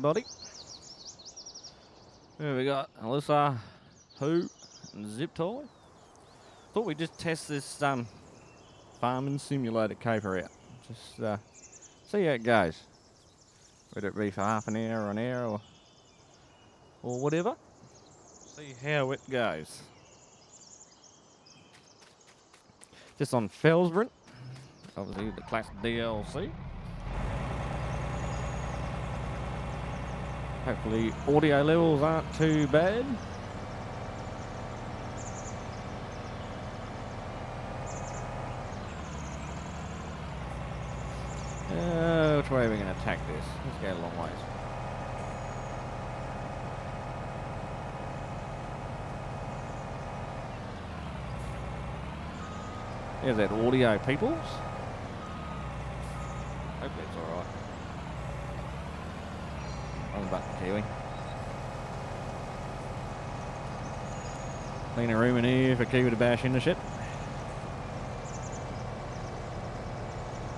everybody. Here we got Alyssa, Who, and Zip Tie. Thought we'd just test this farming simulator caper out. Just see how it goes. Whether it be for half an hour or an hour or whatever. See how it goes. Just on Felsbrun. Obviously the classic DLC. Hopefully audio levels aren't too bad. Which way are we going to attack this? Let's go a long ways. There's that audio, peoples. Hopefully it's alright. Wrong button, Kiwi. Plenty of room in here for Kiwi to bash into shit.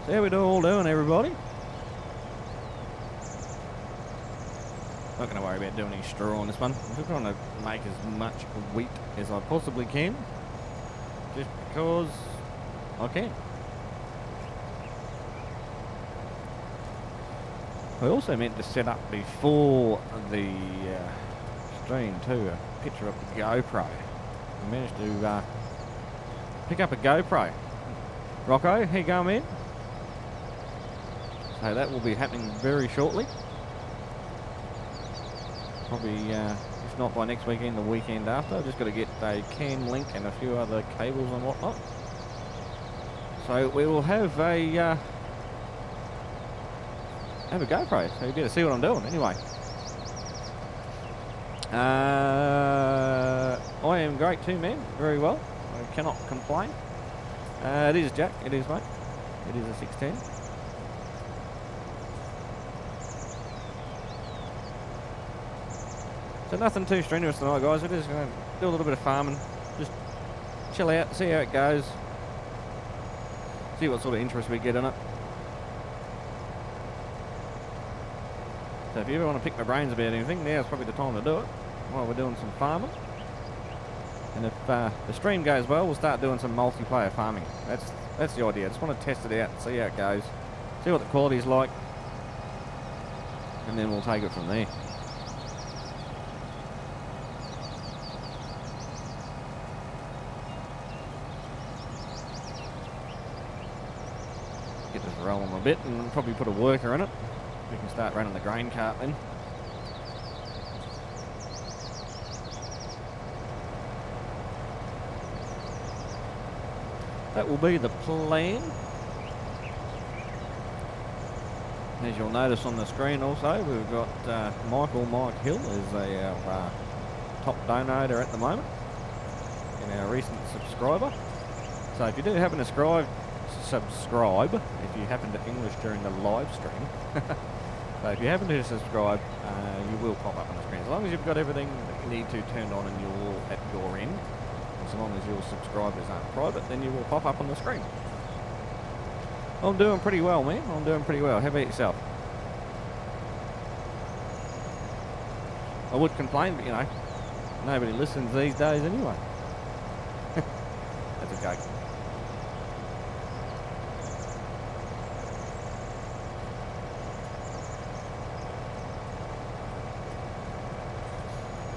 So how we all doing, everybody? Not going to worry about doing any straw on this one. I'm just trying to make as much wheat as I possibly can. Just because I can. I also meant to set up before the stream too, a picture of the GoPro. I managed to pick up a GoPro. Rocco, how you going, man? So that will be happening very shortly. Probably, if not by next weekend, the weekend after. I've just got to get a cam link and a few other cables and whatnot. So we will have a GoPro, so you better see what I'm doing. Anyway, I am great too, man. Very well. I cannot complain. It is Jack. It is, mate. It is a 610. So nothing too strenuous tonight, guys. We're just going to do a little bit of farming. Just chill out, see how it goes. See what sort of interest we get in it. So if you ever want to pick my brains about anything, now's probably the time to do it while we're doing some farming. And if the stream goes well, we'll start doing some multiplayer farming. That's the idea. I just want to test it out and see how it goes. See what the quality's like. And then we'll take it from there. Get this rolling a bit and probably put a worker in it. We can start running the grain cart then. That will be the plan. As you'll notice on the screen also, we've got Michael.Hill is our top donator at the moment and our recent subscriber. So if you do happen to subscribe if you happen to English during the live stream. So if you happen to subscribe, you will pop up on the screen. As long as you've got everything that you need to turned on and you're at your end, as long as your subscribers aren't private, then you will pop up on the screen. I'm doing pretty well, man. I'm doing pretty well. How about yourself? I would complain, but you know, nobody listens these days anyway. That's a joke.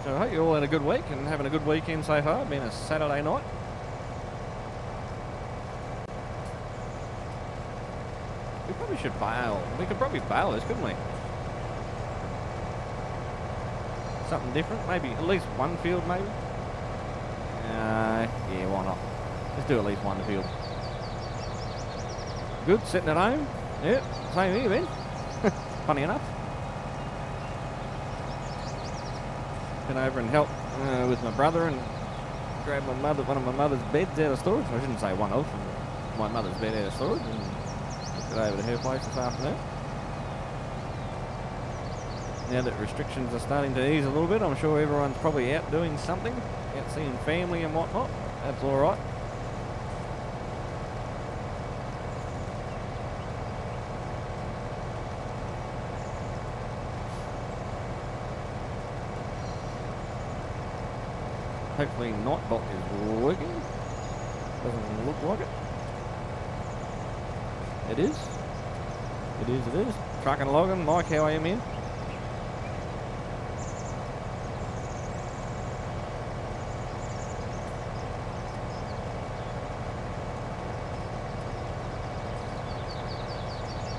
So I hope you all had a good week and having a good weekend so far. Been a Saturday night. We probably should bail. We could probably bail this, couldn't we? Something different, maybe at least one field, maybe. Yeah, why not? Let's do at least one field. Good, sitting at home. Yep, same here, man. Funny enough. Been over and helped with my brother and grabbed one of my mother's beds out of storage. I shouldn't say one of, my mother's bed out of storage, and took it over to her place this afternoon. Now that restrictions are starting to ease a little bit, I'm sure everyone's probably out doing something, out seeing family and whatnot. That's all right. Hopefully Nightbot is working. Doesn't look like it. It is. It is, it is. Truck and logging. Mike, how are you, man?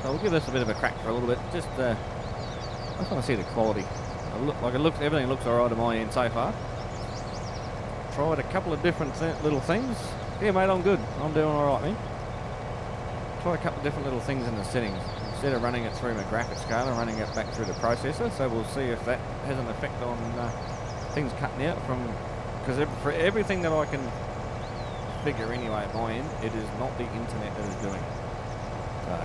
So we'll give this a bit of a crack for a little bit. Just, I just want to see the quality. Everything looks alright on my end so far. Tried a couple of different little things. Yeah, mate, I'm good. I'm doing alright, man. Tried a couple of different little things in the settings. Instead of running it through my graphics card, I'm running it back through the processor. So we'll see if that has an effect on things cutting out from... Because for everything that I can figure anyway at my end, it is not the internet that is doing it. So...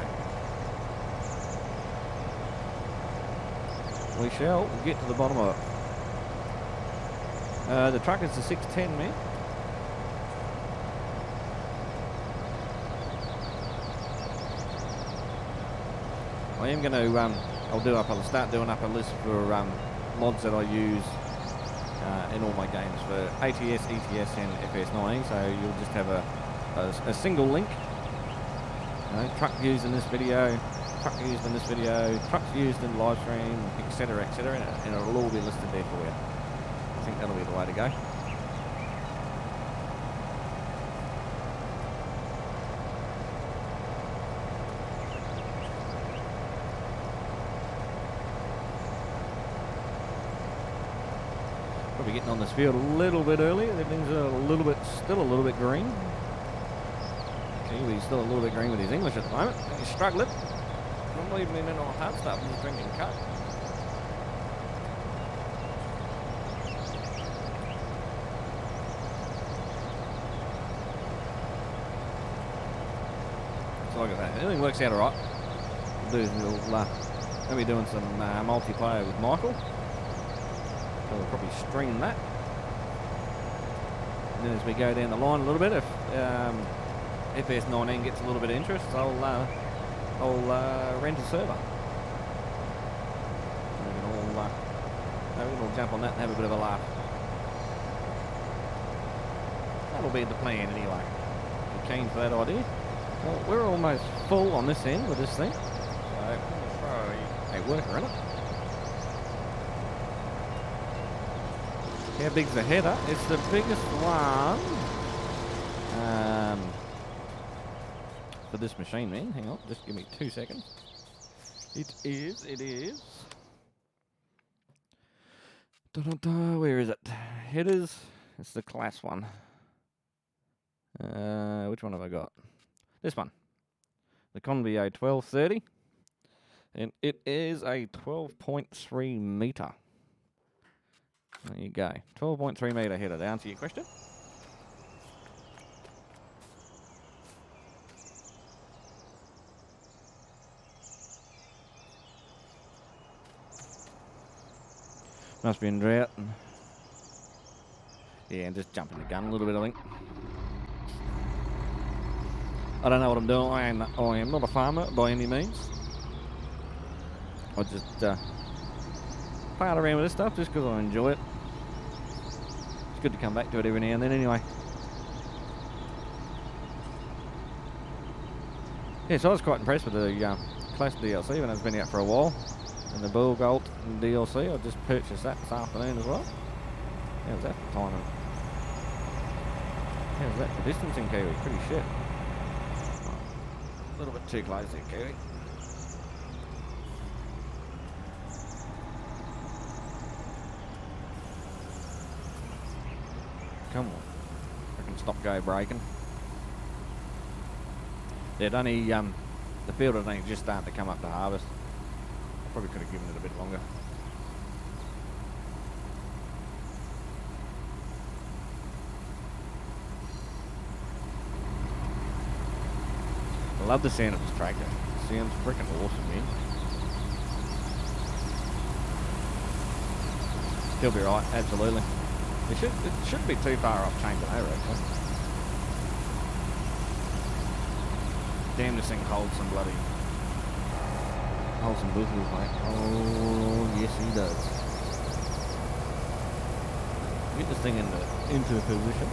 we shall get to the bottom of it. The truck is the 610, man. I am going to, I'll start doing up a list for mods that I use in all my games for ATS, ETS and FS19, so you'll just have a single link. You know, truck used in this video, truck used in this video, trucks used in live stream, etc, and it'll all be listed there for you. I think that'll be the way to go. Probably getting on this field a little bit early. Everything's still a little bit green. Kiwi's still a little bit green with his English at the moment. He's struggling. I'm not even in on hard stuff. I'm just drinking Coke. So look at that. Everything works out alright. We'll be doing some multiplayer with Michael. So we'll probably stream that. And then as we go down the line a little bit, if FS19 gets a little bit of interest, I'll rent a server. We can all jump on that and have a bit of a laugh. That'll be the plan anyway. If you're keen for that idea. Well, we're almost full on this end with this thing. So I'm going to throw a worker in it. How big's the header? It's the biggest one for this machine, man. Hang on, just give me 2 seconds. It is. Where is it? Headers. It's the class one. Which one have I got? This one. The Convio 1230. And it is a 12.3 metre. There you go. 12.3 metre header. To answer your question. Must be in drought. Yeah, and just jumping the gun a little bit, I think. I don't know what I'm doing. I am not a farmer by any means. I just play around with this stuff just because I enjoy it. It's good to come back to it every now and then anyway. Yeah, so I was quite impressed with the Classic DLC when it's been out for a while. And the Bull Gold DLC, I just purchased that this afternoon as well. How's that for timing? How's that for distancing, Kiwi? Pretty shit. A little bit too close there, Kiwi. Come on. I can stop go braking. Yeah, it only, the field is only just starting to come up to harvest. Probably could have given it a bit longer. I love the sound of this tractor. It sounds freaking awesome, man. He'll be right, absolutely. It shouldn't be too far off changing over, actually. Damn, this thing holds some bloody... holds some bushels, mate. Oh, yes he does. Get this thing into position.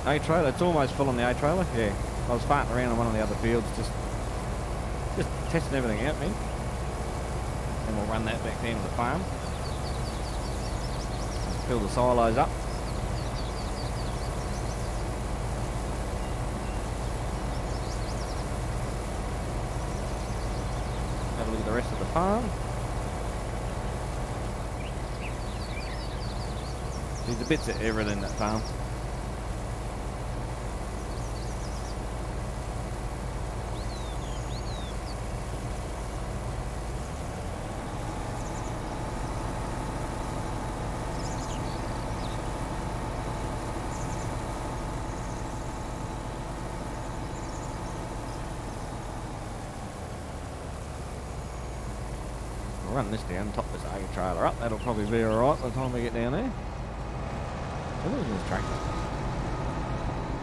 A-trailer, it's almost full on the A-trailer. Yeah, I was farting around on one of the other fields, just testing everything out, man. And we'll run that back down to the farm. Fill the silos up. Have a look at the rest of the farm. There's a bits of everything in that farm. Run this down, top this A trailer up. That'll probably be alright by the time we get down there. So there's this tractor.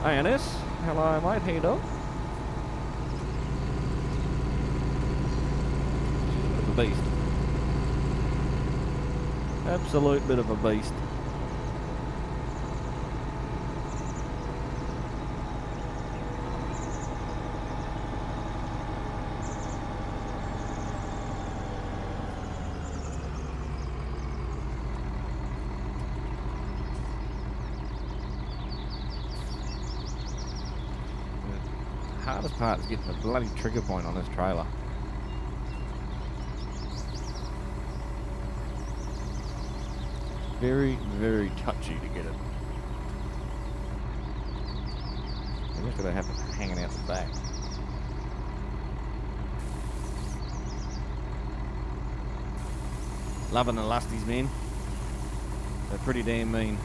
ANS, hello mate, how you doing? Bit of a beast. Absolute bit of a beast. Hardest part is getting the bloody trigger point on this trailer. Very, very touchy to get it. I'm just gonna have it hanging out the back. Loving the lusties, man. They're pretty damn mean.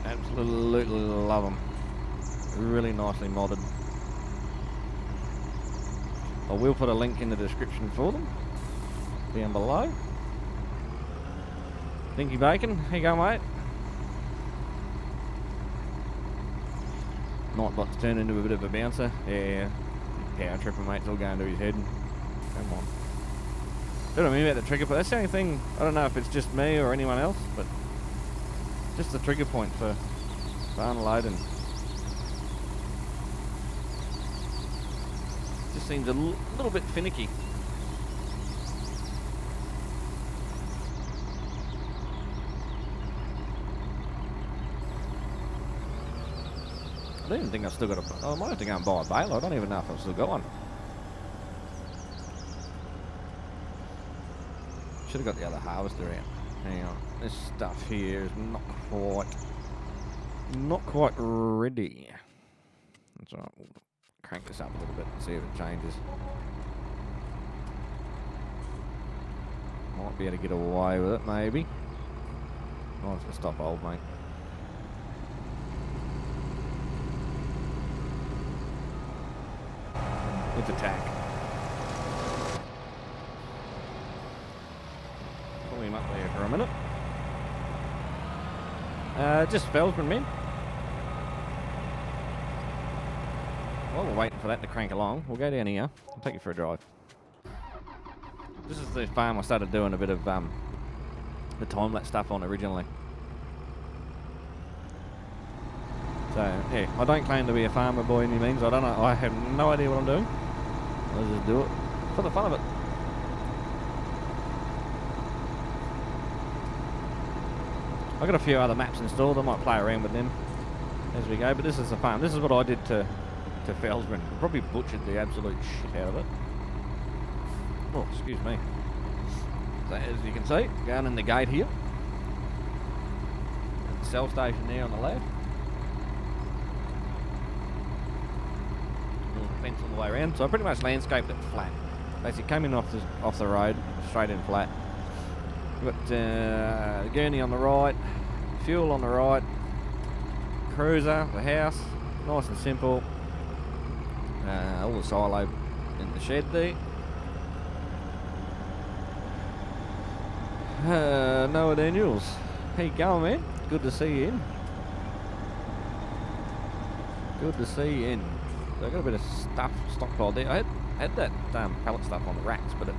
Absolutely love them. Really nicely modded. I will put a link in the description for them down below. Dinky Bacon, how you going, mate? Nightbot's turned into a bit of a bouncer. Yeah, power tripper, mate's all going to his head. Come on. Do you know what I mean about the trigger point? That's the only thing, I don't know if it's just me or anyone else, but just the trigger point for unloading. Just seems a little bit finicky. I don't even think I've still got a... Oh, I might have to go and buy a baler. I don't even know if I've still got one. Should have got the other harvester out. Hang on. This stuff here is not quite ready. That's all right. We'll crank this up a little bit and see if it changes. Might be able to get away with it, maybe. Oh, it's going to stop old, mate. It's attack. Pull him up there for a minute. Just Felsman, man. While we're waiting for that to crank along, we'll go down here. I'll take you for a drive. This is the farm I started doing a bit of the time-lapse stuff on originally. So, yeah, I don't claim to be a farmer by any means. I don't know. I have no idea what I'm doing. I'll just do it for the fun of it. I've got a few other maps installed. I might play around with them as we go, but this is the farm. This is what I did to Felsman. Probably butchered the absolute shit out of it. Oh, excuse me. So as you can see, going in the gate here. There's the cell station there on the left. Little fence all the way around. So I pretty much landscaped it flat. Basically came in off the road, straight in flat. We've got the gurney on the right, fuel on the right, cruiser, the house, nice and simple. All the silo in the shed there. Noah Daniels, how you going, man? good to see you in. Good to see you in. So I got a bit of stuff stockpiled there. I had that pallet stuff on the racks, but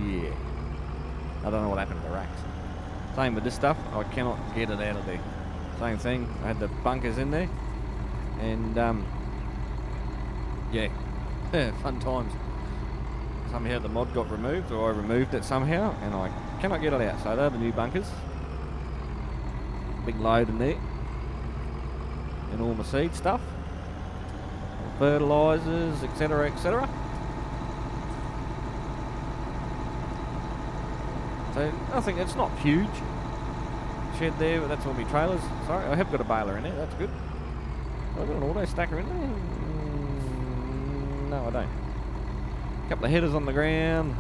yeah, I don't know what happened to the racks. Same with this stuff, I cannot get it out of there. Same thing, I had the bunkers in there, and yeah, fun times. Somehow the mod got removed, or I removed it somehow, and I cannot get it out. So they're the new bunkers. Big load in there, and all my seed stuff, fertilisers, etc, etc. So nothing, it's not huge. Shed there, but that's all my trailers. Sorry, I have got a baler in there, that's good. Have I got an auto stacker in there? No, I don't. A couple of headers on the ground,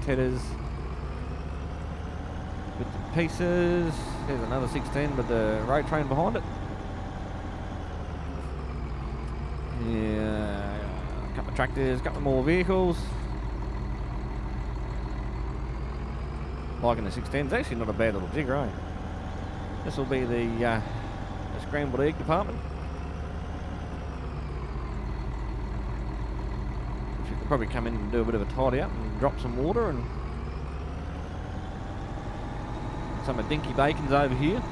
headers, bits and pieces. There's another 610 with the road train behind it. Yeah, a couple of tractors, a couple more vehicles. Liking the 610, it's actually not a bad little jigger, eh? This will be the scrambled egg department. Which you could probably come in and do a bit of a tidy up and drop some water, and some of Dinky Bacon's over here.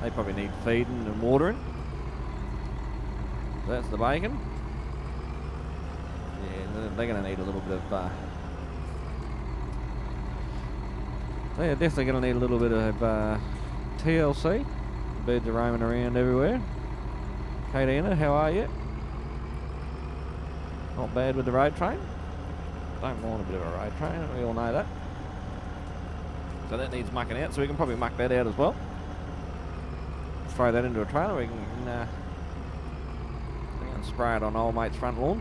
They probably need feeding and watering. So that's the bacon. Yeah, they're going to need a little bit of they're definitely going to need a little bit of TLC. The birds are roaming around everywhere. Katina, how are you? Not bad with the road train. Don't mind a bit of a road train, we all know that. So that needs mucking out, so we can probably muck that out as well. Throw that into a trailer, we can spray it on old mate's front lawn.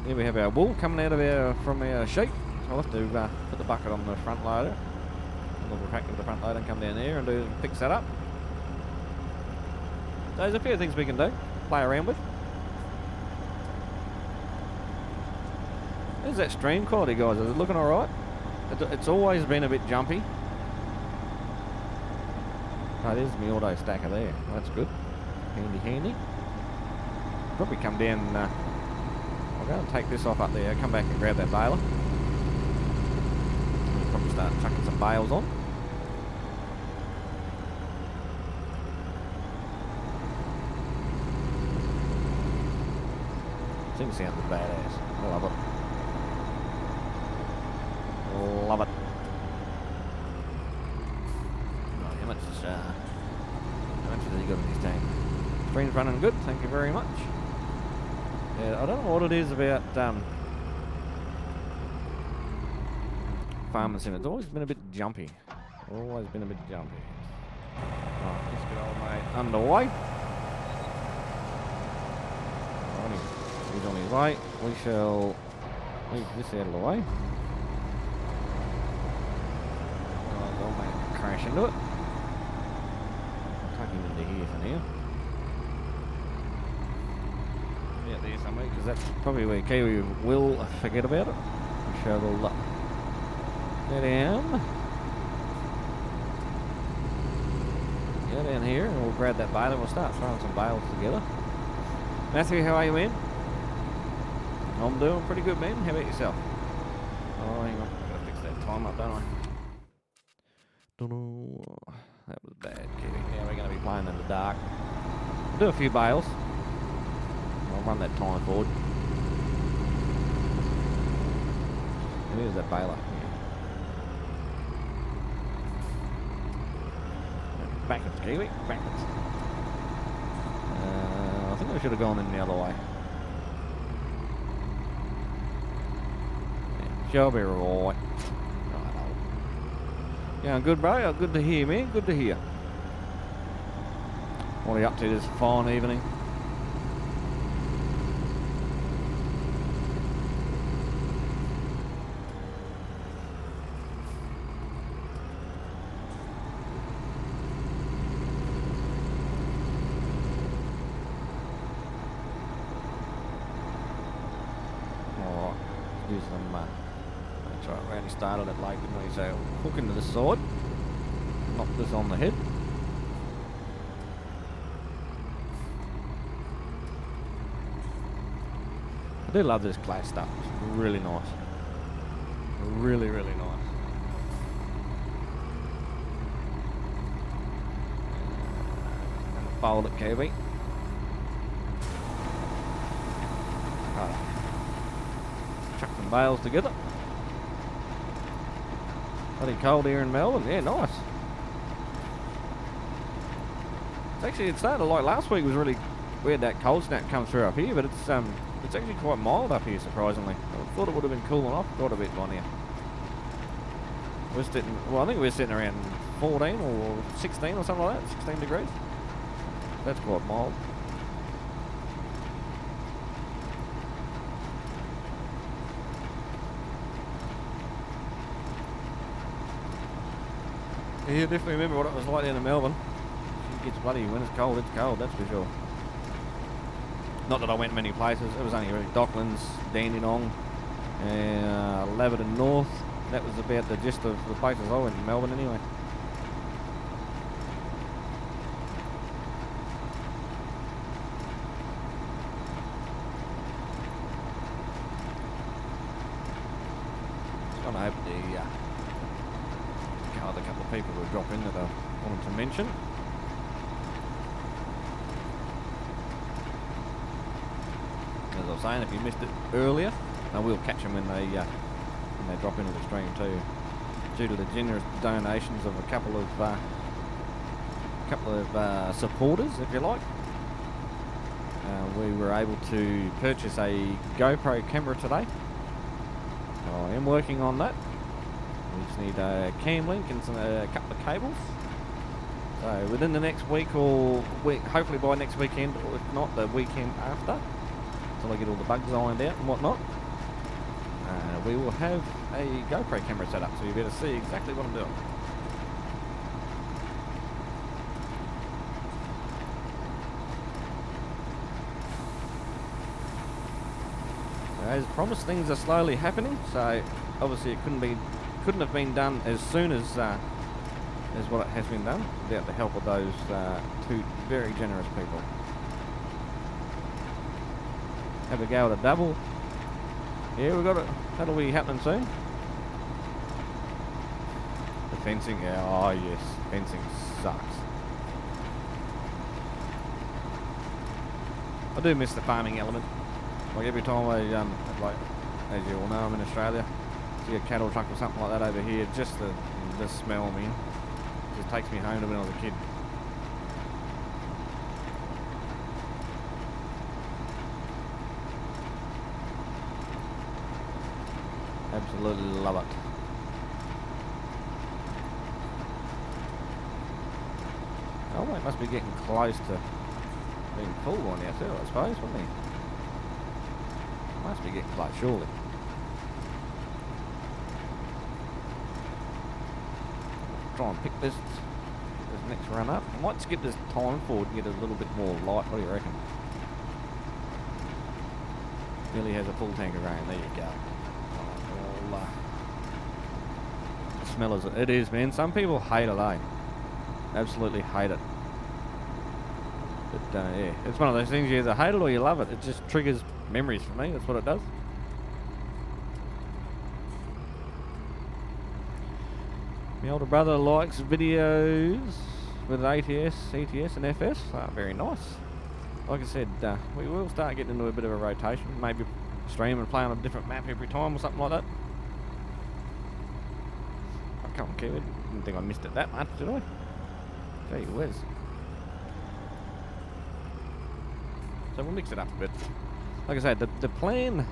Here we have our wool coming out of from our sheep. So I'll have to put the bucket on the front loader, a little tractor with the front loader, and come down there and fix that up. So there's a few things we can do, play around with. There's that stream quality, guys. Is it looking alright? It's always been a bit jumpy. Oh, there's my auto stacker there. That's good. Handy, handy. Probably come down. I'll go and take this off up there. Come back and grab that baler. We'll probably start chucking some bales on. Thing sounds badass. I love it. Love it. Right, how much has he got in his tank? Screen's running good, thank you very much. Yeah, I don't know what it is about farming sim. It's always been a bit jumpy. Always been a bit jumpy. Right, let's get old mate underway. He's on his way. We shall leave this out of the way. Old mate crash into it. Tuck him into here for now. Yeah, there somewhere, because that's probably where Kiwi will forget about it. We shall go down. Go down here and we'll grab that baler and we'll start throwing some bales together. Matthew, how are you, man? I'm doing pretty good, man. How about yourself? Oh, hang on. I've got to fix that time up, don't I? That was bad, Kiwi. Yeah, we're going to be playing in the dark. I'll do a few bales. I'll run that time forward. Here's that baler. Yeah. Backwards, Kiwi. Backwards. I think we should have gone in the other way. She'll be right. Yeah, good, bro. Good to hear, man. Good to hear. What are you up to this fine evening? do some, that's right, we only started it late, didn't we? So hook into the side, knock this on the head. I do love this clay stuff, it's really nice. Really, really nice. And fold it, KB. Chuck some bales together. Bloody cold here in Melbourne. Yeah, nice. It's actually, it started like last week was really, we had that cold snap come through up here, but it's actually quite mild up here, surprisingly. I thought it would have been cooling off quite a bit by now. We're sitting, well, I think we're sitting around 14 or 16 or something like that, 16 degrees. That's quite mild. Yeah, definitely remember what it was like down in Melbourne. It gets bloody, when it's cold, that's for sure. Not that I went many places, it was only really Docklands, Dandenong, and Laverton North. That was about the gist of the places I went in Melbourne anyway. Just gonna hope the couple of people who drop in that I wanted to mention. As I was saying, if you missed it earlier, I will catch them when they drop into the stream too. Due to the generous donations of a couple of supporters, if you like, we were able to purchase a GoPro camera today. I am working on that. We just need a cam link and a couple of cables. So within the next week or hopefully by next weekend, or if not the weekend after, until I get all the bugs ironed out and whatnot, we will have a GoPro camera set up, so you'll be able to see exactly what I'm doing. So as promised, things are slowly happening. So obviously it couldn't have been done as soon as what it has been done without the help of those two very generous people. Have a go at a double. Yeah, we got it. That'll be happening soon. The fencing, yeah, oh yes, fencing sucks. I do miss the farming element. Like every time I, like, as you all know, I'm in Australia. See a cattle truck or something like that over here, just the smell, man, just takes me home to when I was a kid. Absolutely love it. Oh, well, it must be getting close to being full on now too, I suppose, wouldn't it? Must be getting close, surely. Try and pick this next run up. I might skip this time forward and get a little bit more light. What do you reckon? Nearly has a full tank of rain. There you go. Smell as it is, man. Some people hate it, eh? Absolutely hate it. But yeah, it's one of those things, you either hate it or you love it. It just triggers memories for me. That's what it does. My older brother likes videos with ATS, ETS and FS. Very nice. Like I said, we will start getting into a bit of a rotation. Maybe stream and play on a different map every time or something like that. Come on, kid. Didn't think I missed it that much, did I? Gee whiz. So we'll mix it up a bit. Like I said, the plan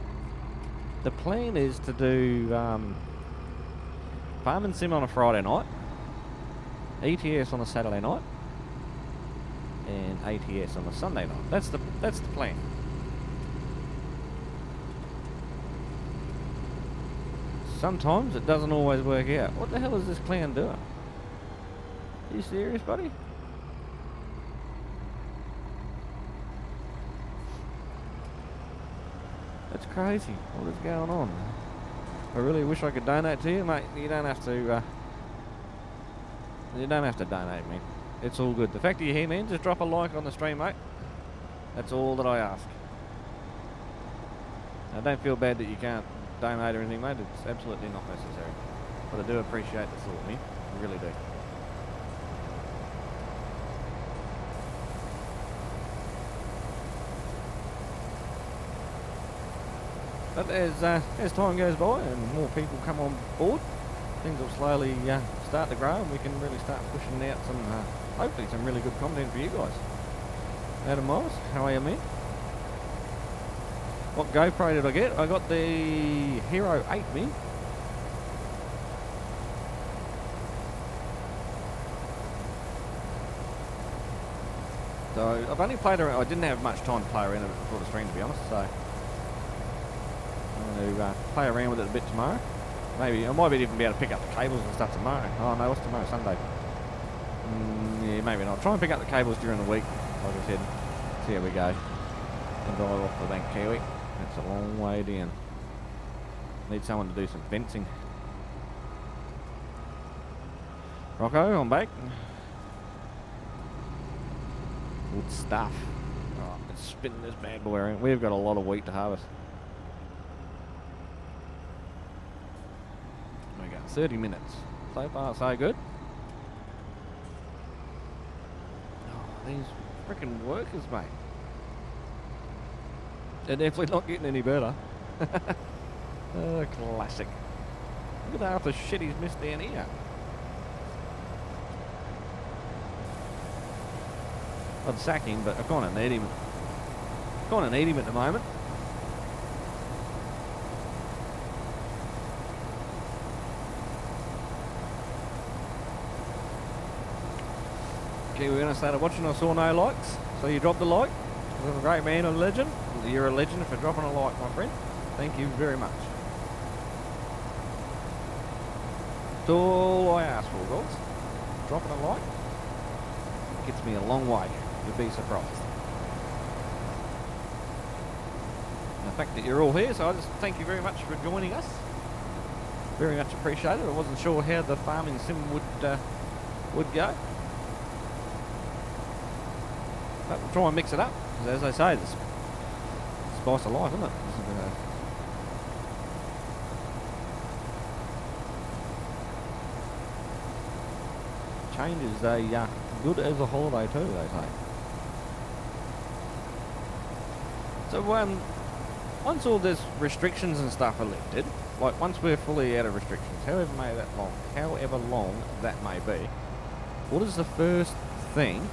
is to do farm and sim on a Friday night, ETS on a Saturday night, and ATS on a Sunday night. That's the plan. Sometimes it doesn't always work out. What the hell is this clown doing? Are you serious, buddy? That's crazy. What is going on? I really wish I could donate to you, mate. You don't have to. You don't have to donate, man. It's all good. The fact that you're here, man, just drop a like on the stream, mate. That's all that I ask. I don't feel bad that you can't donate or anything, mate. It's absolutely not necessary. But I do appreciate the thought, man. I really do. But as time goes by and more people come on board, things will slowly start to grow, and we can really start pushing out some, hopefully some really good content for you guys. Adam Morris, how are you, man? What GoPro did I get? I got the Hero 8, man. So I've only played around. I didn't have much time to play around with it before the stream, to be honest. So I'm going to play around with it a bit tomorrow. Maybe I might even be able to pick up the cables and stuff tomorrow. Oh no, what's tomorrow? Sunday. Yeah, maybe not. Try and pick up the cables during the week, like I said. See how we go. And drive off the Benq Kiwi. It's a long way down. Need someone to do some fencing. Rocco, I'm back. Good stuff. Oh, it's spinning this bad boy around. We've got a lot of wheat to harvest. We got 30 minutes. So far, so good. Oh, these freaking workers, mate. They're definitely not getting any better. Oh, classic. Look at half the shit he's missed down here. I'd sack him, but I kind of need him. Kind of need him at the moment. Okay, when I started watching, I saw no likes, so you dropped a like. You're a great man, a legend. You're a legend for dropping a like, my friend. Thank you very much. That's all I ask for, guys. Dropping a like gets me a long way. You'll be surprised. And the fact that you're all here, so I just thank you very much for joining us. Very much appreciated. I wasn't sure how the farming sim would go. But we'll try and mix it up. As I say, it's spice of life, isn't it? Change is good as a holiday too, they say. So once all these restrictions and stuff are lifted, like once we're fully out of restrictions, however long that may be, what is the first thing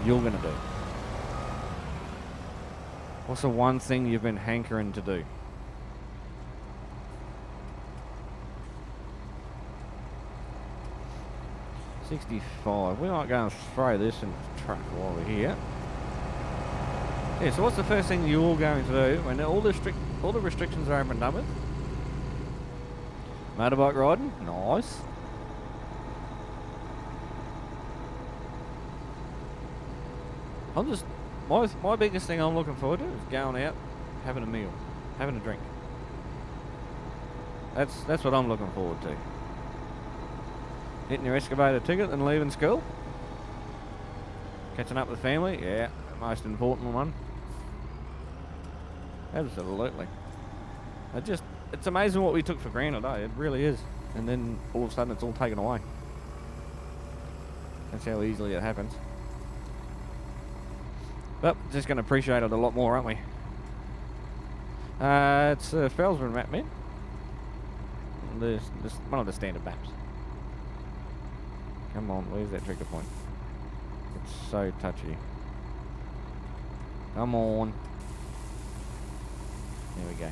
you're going to do? What's the one thing you've been hankering to do? $65. We might go and throw this in the truck while we're here. Yeah, so what's the first thing you're going to do when all the restrictions are opened up with? Motorbike riding? Nice. My biggest thing I'm looking forward to is going out, having a meal, having a drink. That's what I'm looking forward to. Getting your excavator ticket and leaving school. Catching up with family, yeah, the most important one. Absolutely. It's amazing what we took for granted, eh? It really is. And then all of a sudden it's all taken away. That's how easily it happens. But just going to appreciate it a lot more, aren't we? It's a Felsman map, man. This one of the standard maps. Come on, where's that trigger point? It's so touchy. Come on. There we go.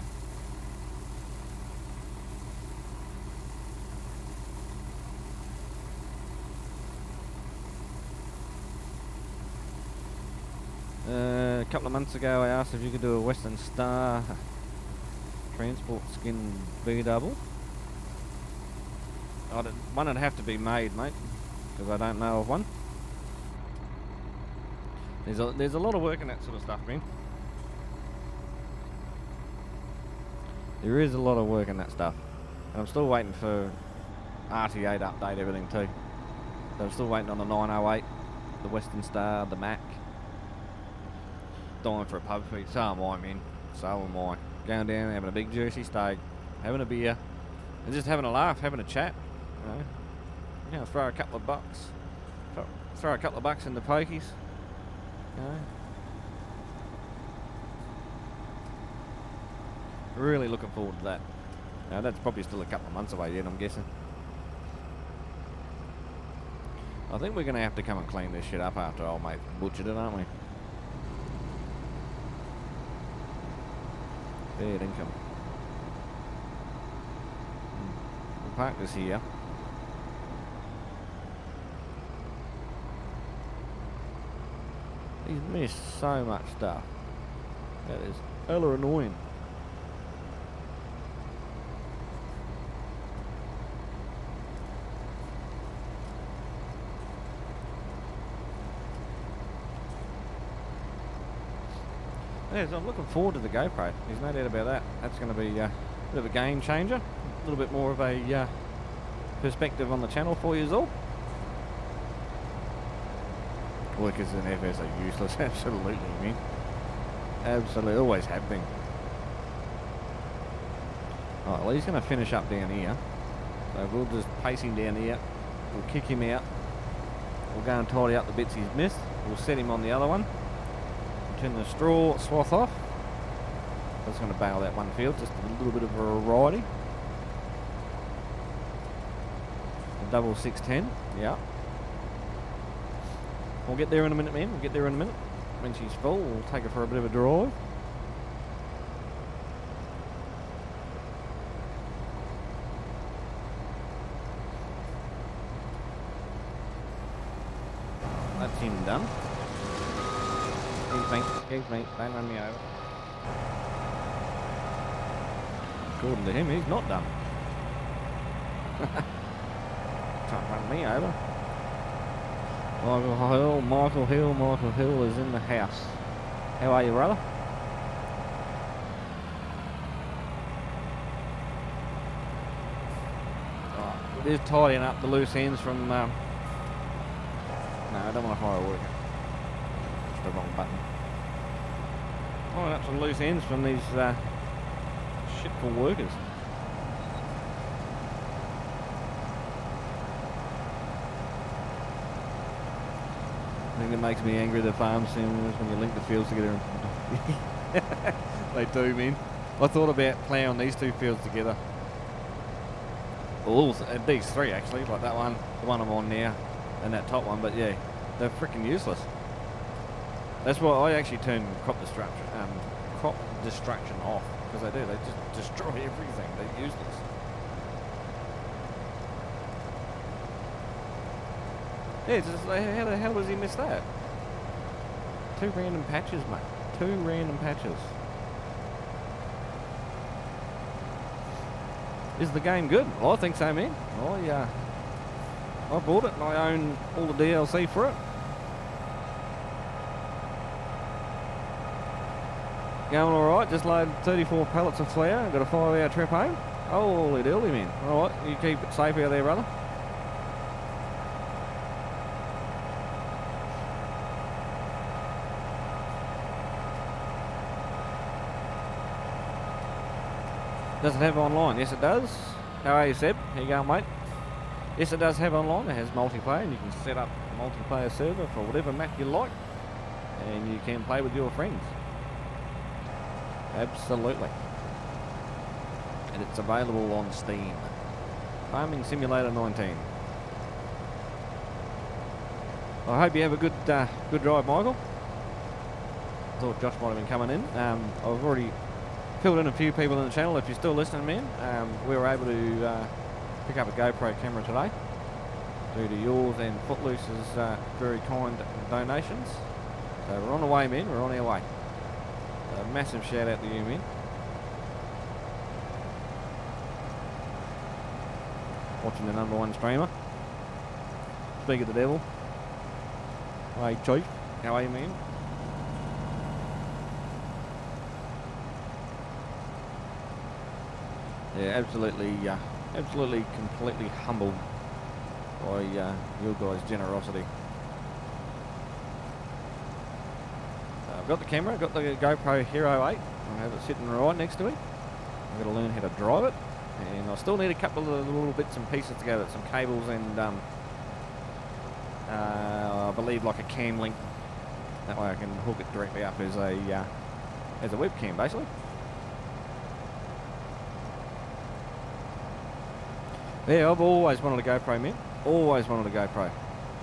A couple of months ago I asked if you could do a Western Star transport skin B-double. One would have to be made, mate, because I don't know of one. There's a lot of work in that sort of stuff, man. There is a lot of work in that stuff. And I'm still waiting for RT8 update everything too. So I'm still waiting on the 908, the Western Star, the Mac. Dying for a pub feed. So am I, man. So am I. Going down, having a big juicy steak, having a beer, and just having a laugh, having a chat. You know, throw a couple of bucks. Throw a couple of bucks in the pokies. You know. Really looking forward to that. Now that's probably still a couple of months away yet, I'm guessing. I think we're going to have to come and clean this shit up after old mate butchered it, aren't we? Fair income. We'll park this here. He's missed so much stuff. That is hella annoying. So I'm looking forward to the GoPro. There's no doubt about that. That's going to be a bit of a game changer. A little bit more of a perspective on the channel for you all. Workers in FS are useless. Absolutely, man. Absolutely. Always have been. Alright, well he's going to finish up down here. So we'll just pace him down here. We'll kick him out. We'll go and tidy up the bits he's missed. We'll set him on the other one. Turn the straw swath off. That's going to bail that one field, just a little bit of variety. A double 610, yeah. We'll get there in a minute, man. We'll get there in a minute. When she's full, we'll take her for a bit of a drive. That's him done. Excuse me, don't run me over. According to him, he's not done. Can't run me over. Michael.Hill is in the house. How are you, brother? Right, it is tidying up the loose ends from... No, I don't want to hire a worker. It's the wrong button. Tying up some loose ends from these shitful workers. I think it makes me angry, the farm simulators, when you link the fields together. They do, man. I thought about ploughing these two fields together. Well, these three actually, like that one, the one I'm on now, and that top one, but yeah, they're freaking useless. That's why I actually turn crop destruction off, because they do. They just destroy everything. They're useless. Yeah, it's just like, how the hell does he miss that? 2 random patches, mate. 2 random patches. Is the game good? Well, I think so, man. I bought it and I own all the DLC for it. Going alright, just loaded 34 pallets of flour, got a 5-hour trip home. Holy dilly, man. Alright, you keep it safe out there, brother. Does it have online? Yes, it does. How are you, Seb? How you going, mate? Yes, it does have online. It has multiplayer, and you can set up a multiplayer server for whatever map you like, and you can play with your friends. Absolutely. And it's available on Steam. Farming Simulator 19. I hope you have a good drive, Michael. I thought Josh might have been coming in. I've already filled in a few people in the channel. If you're still listening, man, we were able to pick up a GoPro camera today due to yours and FootLoose's very kind donations. So we're on the way, man. We're on our way. A massive shout out to you, man. Watching the #1 streamer. Speak of the devil. Hey, Chief. How are you, man? Yeah, absolutely, absolutely, completely humbled by your guys' generosity. I've got the camera, I've got the GoPro Hero 8. I have it sitting right next to me. I've got to learn how to drive it, and I still need a couple of little bits and pieces to go with some cables and I believe like a cam link. That way I can hook it directly up as a webcam, basically. Yeah, I've always wanted a GoPro, man. Always wanted a GoPro.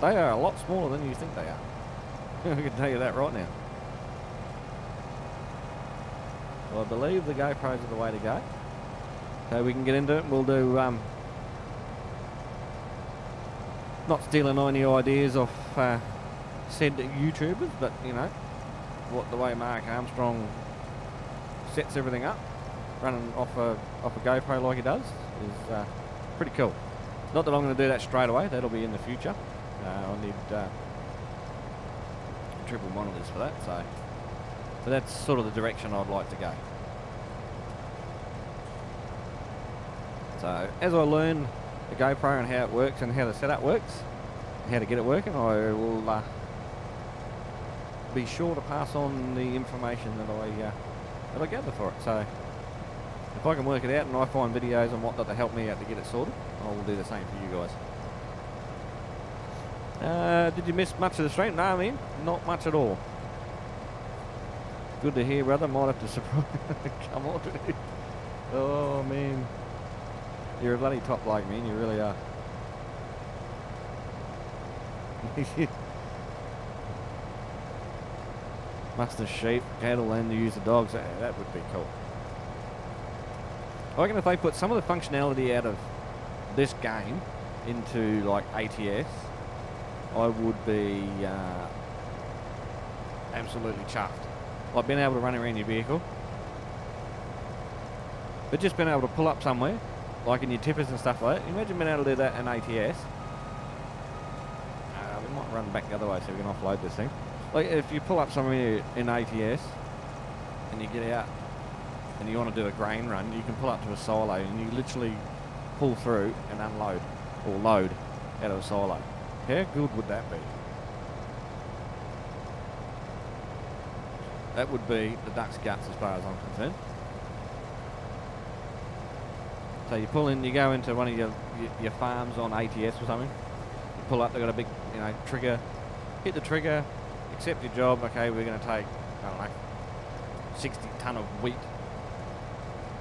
They are a lot smaller than you think they are. I can tell you that right now. Well, I believe the GoPros are the way to go. So we can get into it and we'll do, not stealing any ideas off said YouTubers, but, you know, the way Mark Armstrong sets everything up, running off a GoPro like he does, is pretty cool. Not that I'm going to do that straight away, that'll be in the future. I'll need triple monitors for that, so but that's sort of the direction I'd like to go. So as I learn the GoPro and how it works and how the setup works, and how to get it working, I will be sure to pass on the information that I gather for it. So if I can work it out and I find videos and whatnot to help me out to get it sorted, I will do the same for you guys. Did you miss much of the stream? No, man, not much at all. Good to hear, brother. Might have to surprise. Come on, dude. Oh man, you're a bloody top bloke, man. You really are. Muster sheep, cattle, and use the dogs. That would be cool. I reckon if they put some of the functionality out of this game into like ATS, I would be absolutely chuffed. Like being able to run around your vehicle, but just being able to pull up somewhere, like in your tippers and stuff like that. Imagine being able to do that in ATS. We might run back the other way so we can offload this thing. Like if you pull up somewhere in ATS and you get out and you want to do a grain run, you can pull up to a silo and you literally pull through and unload or load out of a silo. How good would that be? That would be the duck's guts as far as I'm concerned. So you pull in, you go into one of your farms on ATS or something. You pull up, they've got a big, you know, trigger. Hit the trigger, accept your job. Okay, we're going to take, I don't know, 60 tonne of wheat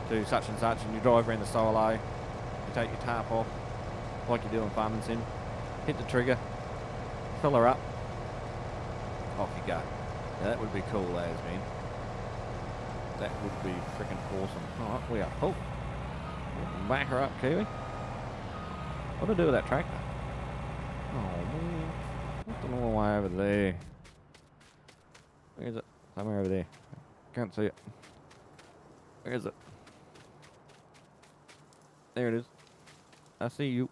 to such and such, and you drive around the silo. You take your tarp off, like you do in Farming Sim. Hit the trigger, fill her up, off you go. Now that would be cool as, man. That would be freaking awesome. Alright, we are full. Back her up, Kiwi. What do I do with that tractor? Oh man. What's the normal way over there? Where is it? Somewhere over there. Can't see it. Where is it? There it is. I see you.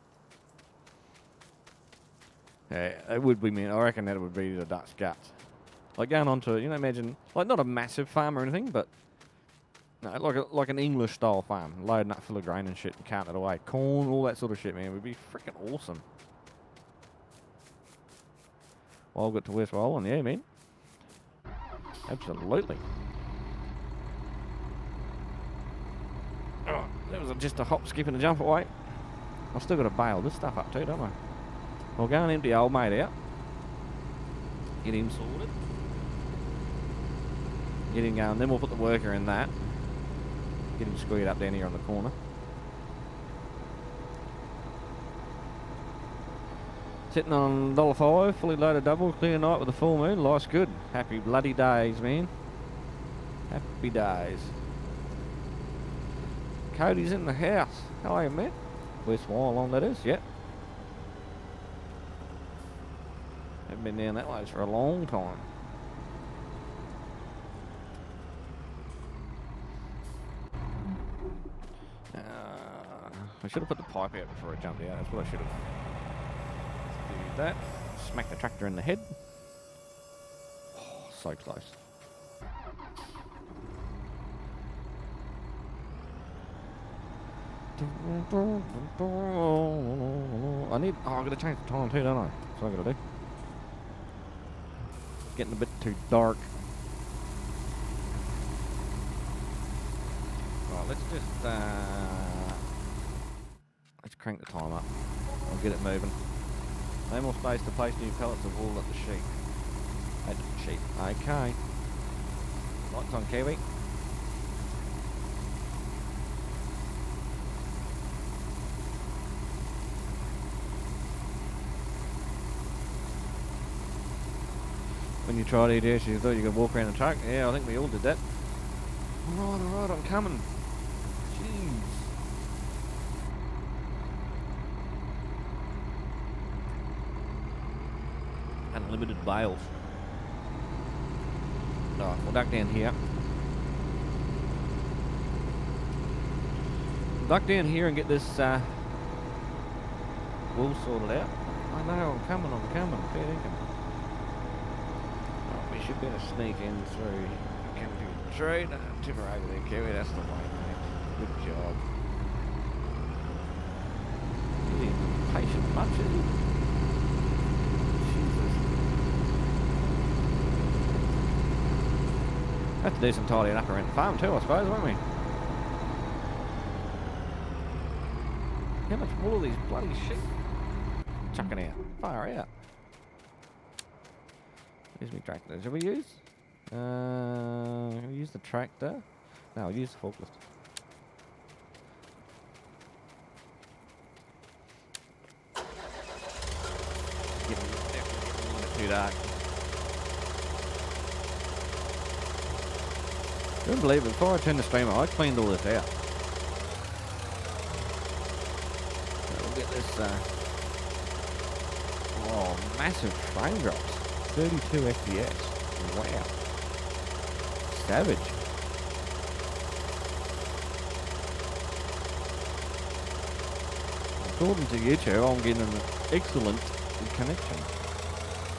Yeah, it would be, man. I reckon that would be the duck's guts. Like going on to, you know, imagine, like not a massive farm or anything, but no, like an English style farm, loading up full of grain and shit and carting it away. Corn, all that sort of shit, man. It would be freaking awesome. Well, I'll get to West Roland, yeah, man. Absolutely. Oh, that was just a hop, skip and a jump away. I've still got to bail this stuff up too, don't I? I'll go and empty old mate out. Get him sorted. Get him going, then we'll put the worker in that. Get him screwed up down here on the corner. Sitting on $1.05, fully loaded double, clear night with a full moon. Life's good. Happy bloody days, man. Happy days. Cody's in the house. How are you, man? West Wyalong, that is, yep. Haven't been down that way for a long time. I should have put the pipe out before I jumped out. That's what I should have done. Let's do that. Smack the tractor in the head. Oh, so close. I've got to change the time too, don't I? That's what I've got to do. Getting a bit too dark. Right, let's just, let's crank the time up. I'll get it moving. No more space to place new pellets of wool at the sheep. At the sheep. Okay. Lights on, Kiwi. When you tried EDS, you thought you could walk around the truck? Yeah, I think we all did that. Alright, I'm coming. Jeez. Unlimited bales. Alright, we'll duck down here. Duck down here and get this wool sorted out. I know, I'm coming, fair dinkum. Oh, we should be able to sneak in through the tree. No, tip her over there, Kiwi, that's the way, mate. Good job. Is he patient much, is he? Jesus. Have to do some tidying up around the farm too, I suppose, won't we? How much wool are these bloody sheep chucking out? Far out. Here's my tractor. Should we use? Use the tractor? No, we'll use the forklift. Definitely getting a little bit too dark. I couldn't believe it. Before I turned the streamer, I cleaned all this out. So we'll get this, oh, massive frame drops. 32 FPS. Wow. Savage. According to YouTube, I'm getting an excellent connection.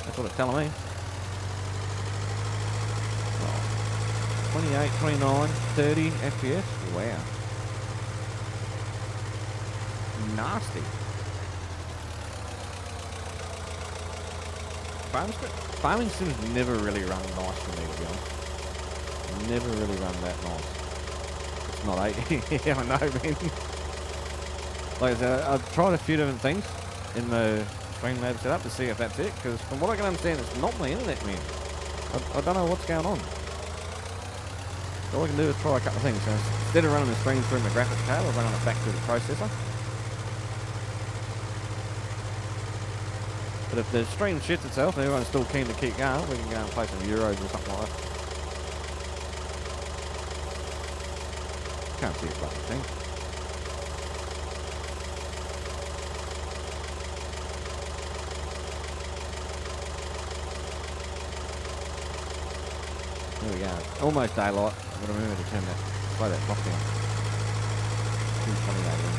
That's what it's telling me. 28, 29, 30 FPS. Wow. Nasty. Farming sims never really run nice for me, to be honest. Never really run that nice. It's not 8. Yeah, I know, man. Like I said, I've tried a few different things in the Streamlabs setup to see if that's it, because from what I can understand, it's not my internet, man. I don't know what's going on. All I can do is try a couple of things. So instead of running the stream through my graphics card, I'll run it back through the processor. But if the stream shits itself and everyone's still keen to keep going, we can go and play some Euros or something like that. Can't see a bloody thing. There we go. Almost daylight. I'm going to remember to turn that, slow that clock down. 2:28 in.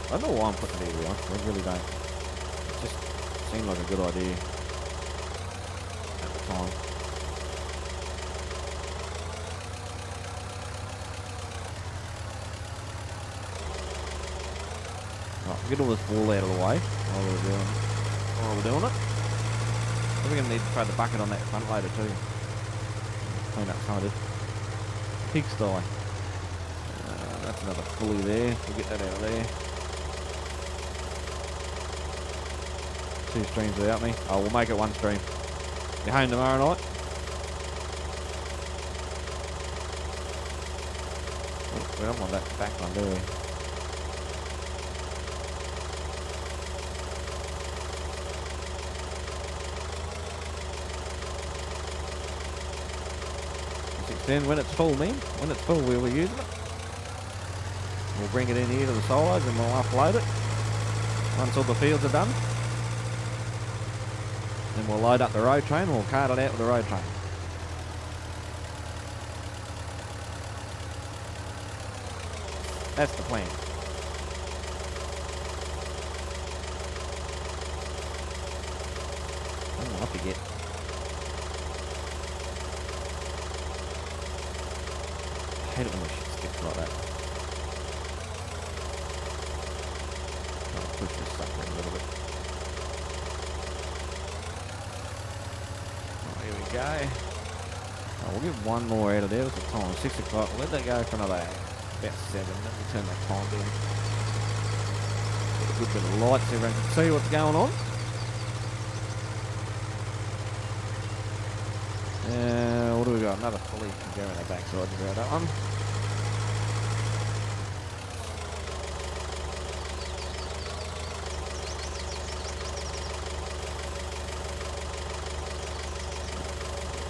I don't know why I'm putting the EV on. I really don't. It just seemed like a good idea at the time. Right, get all this wool out of the way while we're doing it. We're going to need to throw the bucket on that front loader too. Clean up some of this pigsty. That's another pulley there. We'll get that out of there. 2 streams without me. Oh, we'll make it 1 stream. You home tomorrow night? Oh, we don't want that back one, do we? Then when it's full, man. When it's full, we'll be using it. We'll bring it in here to the silos and we'll upload it once all the fields are done. Then we'll load up the road train and we'll cart it out with the road train. That's the plan. Come up you get. I hate it when this shit sticks like that. Try to push this sucker in a little bit. Oh, here we go. Oh, we'll get one more out of there. What's the time? 6 o'clock. Let that go for another about 7. Let me turn that time down. Get a good bit of light so everyone can see what's going on. What do we got? Another pulley can go in the backside and grab that one.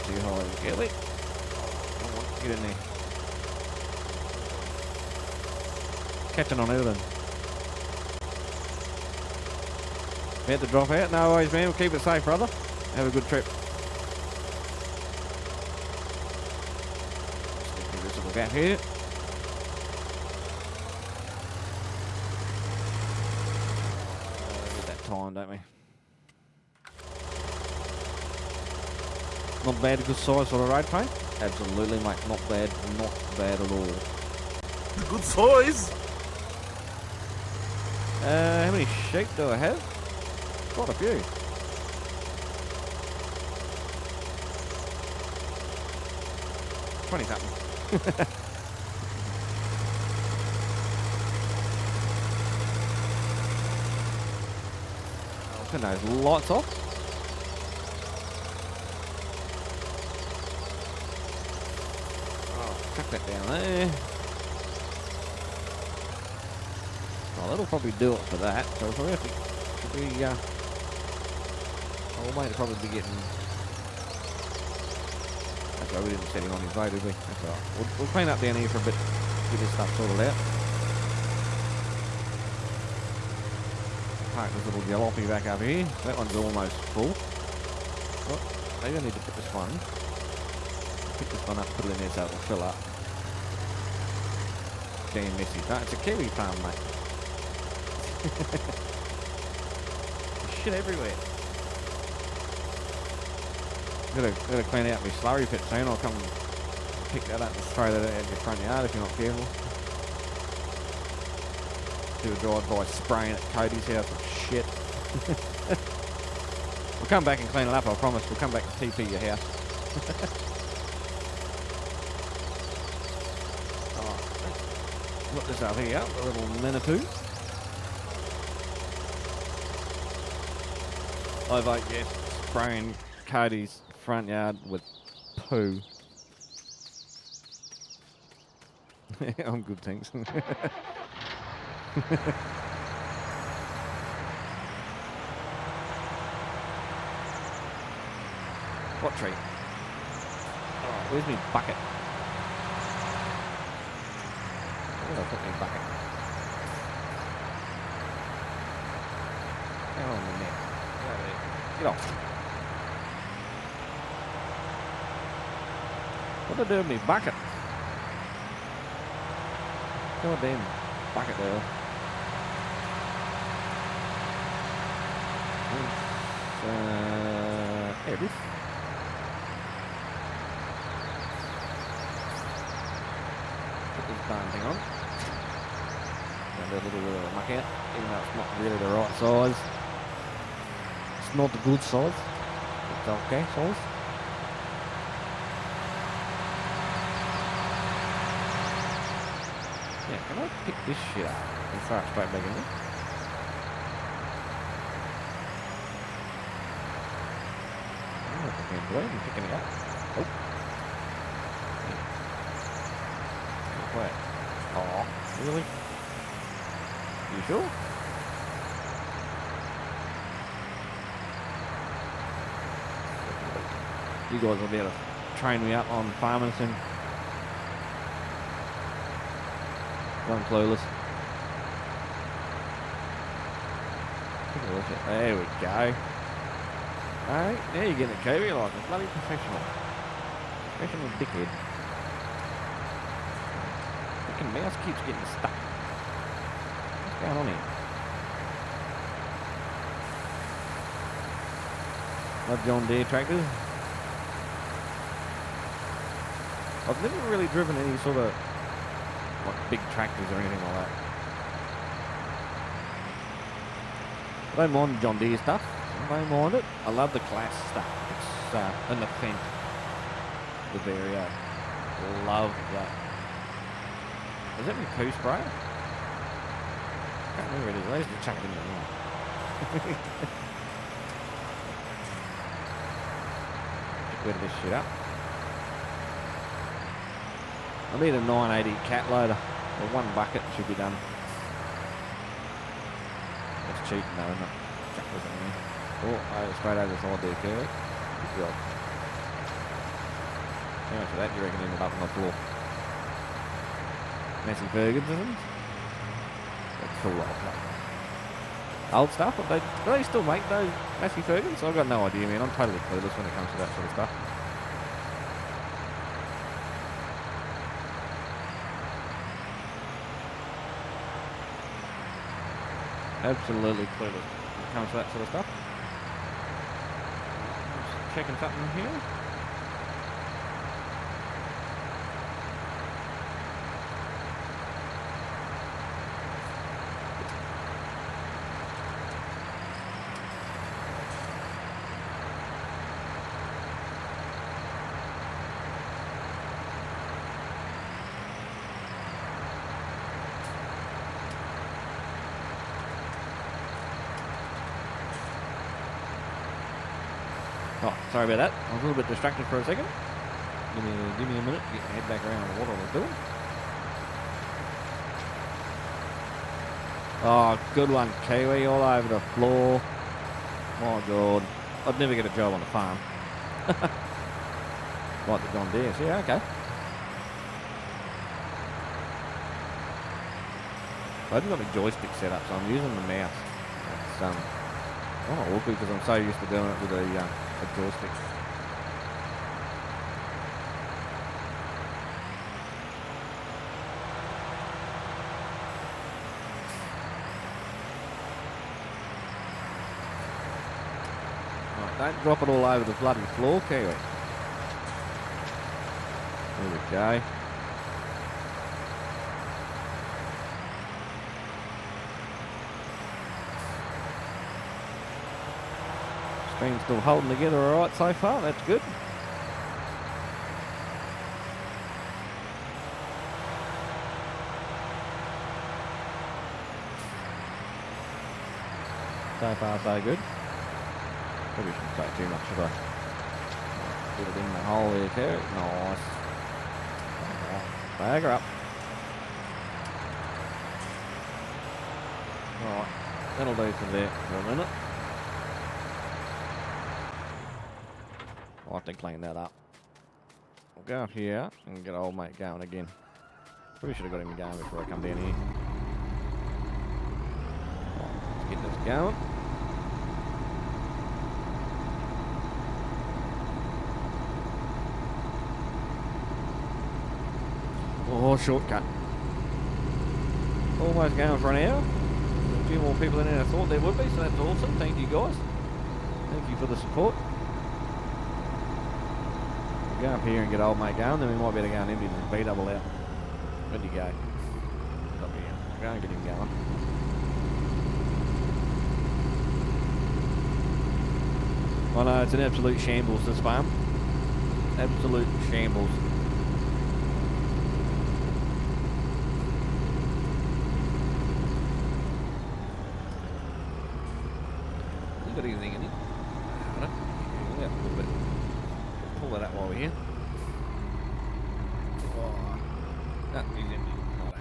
Too high, Kelly. Come on, get in there. Catching on everything. About to drop out? No worries, man. We'll keep it safe, brother. Have a good trip. Gap here. Get that time, don't we? Not bad, a good size for a road paint. Absolutely, mate. Not bad at all. Good size. How many sheep do I have? Quite a few. 20 something. I'll turn those lights off. Oh, chuck that down there. Oh, that'll probably do it for that. So we'll probably have to, should we, oh, mate, it'll probably be getting. That's right, we didn't set him on his way, did we? That's alright. We'll clean up down here for a bit, get this stuff sorted out. Park this little jalopy back up here. That one's almost full. Oh, maybe I need to pick this one. Pick this one up, put it in there so it'll fill up. Damn messy. No, it's a kiwi farm, mate. There's shit everywhere. Gotta clean out my slurry pit soon. I'll come and pick that up and throw that out in your front yard if you're not careful. Do a drive-by spraying at Cody's house of shit. We'll come back and clean it up, I promise. We'll come back and TP your house. Alright, look this up here, a little Manitou. I vote yes, spraying Cody's front yard with poo. I'm good, thanks. What tree? Oh, where's my bucket? Where did I put my bucket? Hang on a minute. Get over there. Get off. What did I do with my bucket? Goddamn bucket there. Here it is. Put this darn thing on. And a little bit of muck out, even though it's not really the right size. It's not the good size. It's okay size. Yeah, can I pick this shit up and throw it straight back in there? I'm not picking it away, I'm picking it up. Oh. Yeah. Wait. Oh, really? You sure? You guys will be able to train me up on farming soon. I'm clueless. Take a look at, there we go. Alright, now you're getting a kiwi like a bloody professional. Professional dickhead. Fucking mouse keeps getting stuck. What's going on here? Love John Deere tractors. I've never really driven any sort of like big tractors or anything like that. I don't mind the John Deere stuff. I don't mind it. I love the class stuff. It's an Ascent, the Vario. Love that. Is that my poo spray? I can't remember what it is. I used to chuck it in the room. Get rid of this shit up. I need a 980 cat loader. Or one bucket should be done. That's cheap though, isn't it? Chuck this in there. Oh, straight over the side there, Curly. Good job. How much of that do you reckon ended up on the floor? Msi Ferguson's? That's cool old stuff. Old stuff? Do they still make those Msi Fergusons? I've got no idea, man. I'm totally clueless when it comes to that sort of stuff. Absolutely clueless when it comes to that sort of stuff. Just checking something here. Oh, sorry about that. I was a little bit distracted for a second. Give me a minute to get my head back around what I was doing. Oh, good one, Kiwi, all over the floor. My God. I'd never get a job on the farm. Like the John Deere. Yeah, okay. I haven't got a joystick set up, so I'm using the mouse. It's not awkward because I'm so used to doing it with a joystick. Right, don't drop it all over the bloody floor, Kiwi. There we go. Screen's still holding together alright so far, that's good. So far so good. Probably shouldn't say too much, should I? Get it in the hole there too. Nice. Bag her up. Alright, that'll do for there for a minute. I'll have to clean that up. We'll go up here and get old mate going again. Probably should have got him going before I come down here. Let's get this going. Oh, shortcut. Almost going for an hour. A few more people than I thought there would be, so that's awesome. Thank you guys. Thank you for the support. Go up here and get old mate going, then we might be able to go and empty the B-double out. Where'd you go? Up here. Go and get him going. I know, it's an absolute shambles, this farm. Absolute shambles. You got anything in it? I don't. Yeah, a little bit. Pull that out while we're here. Oh, no, he's empty. Righto.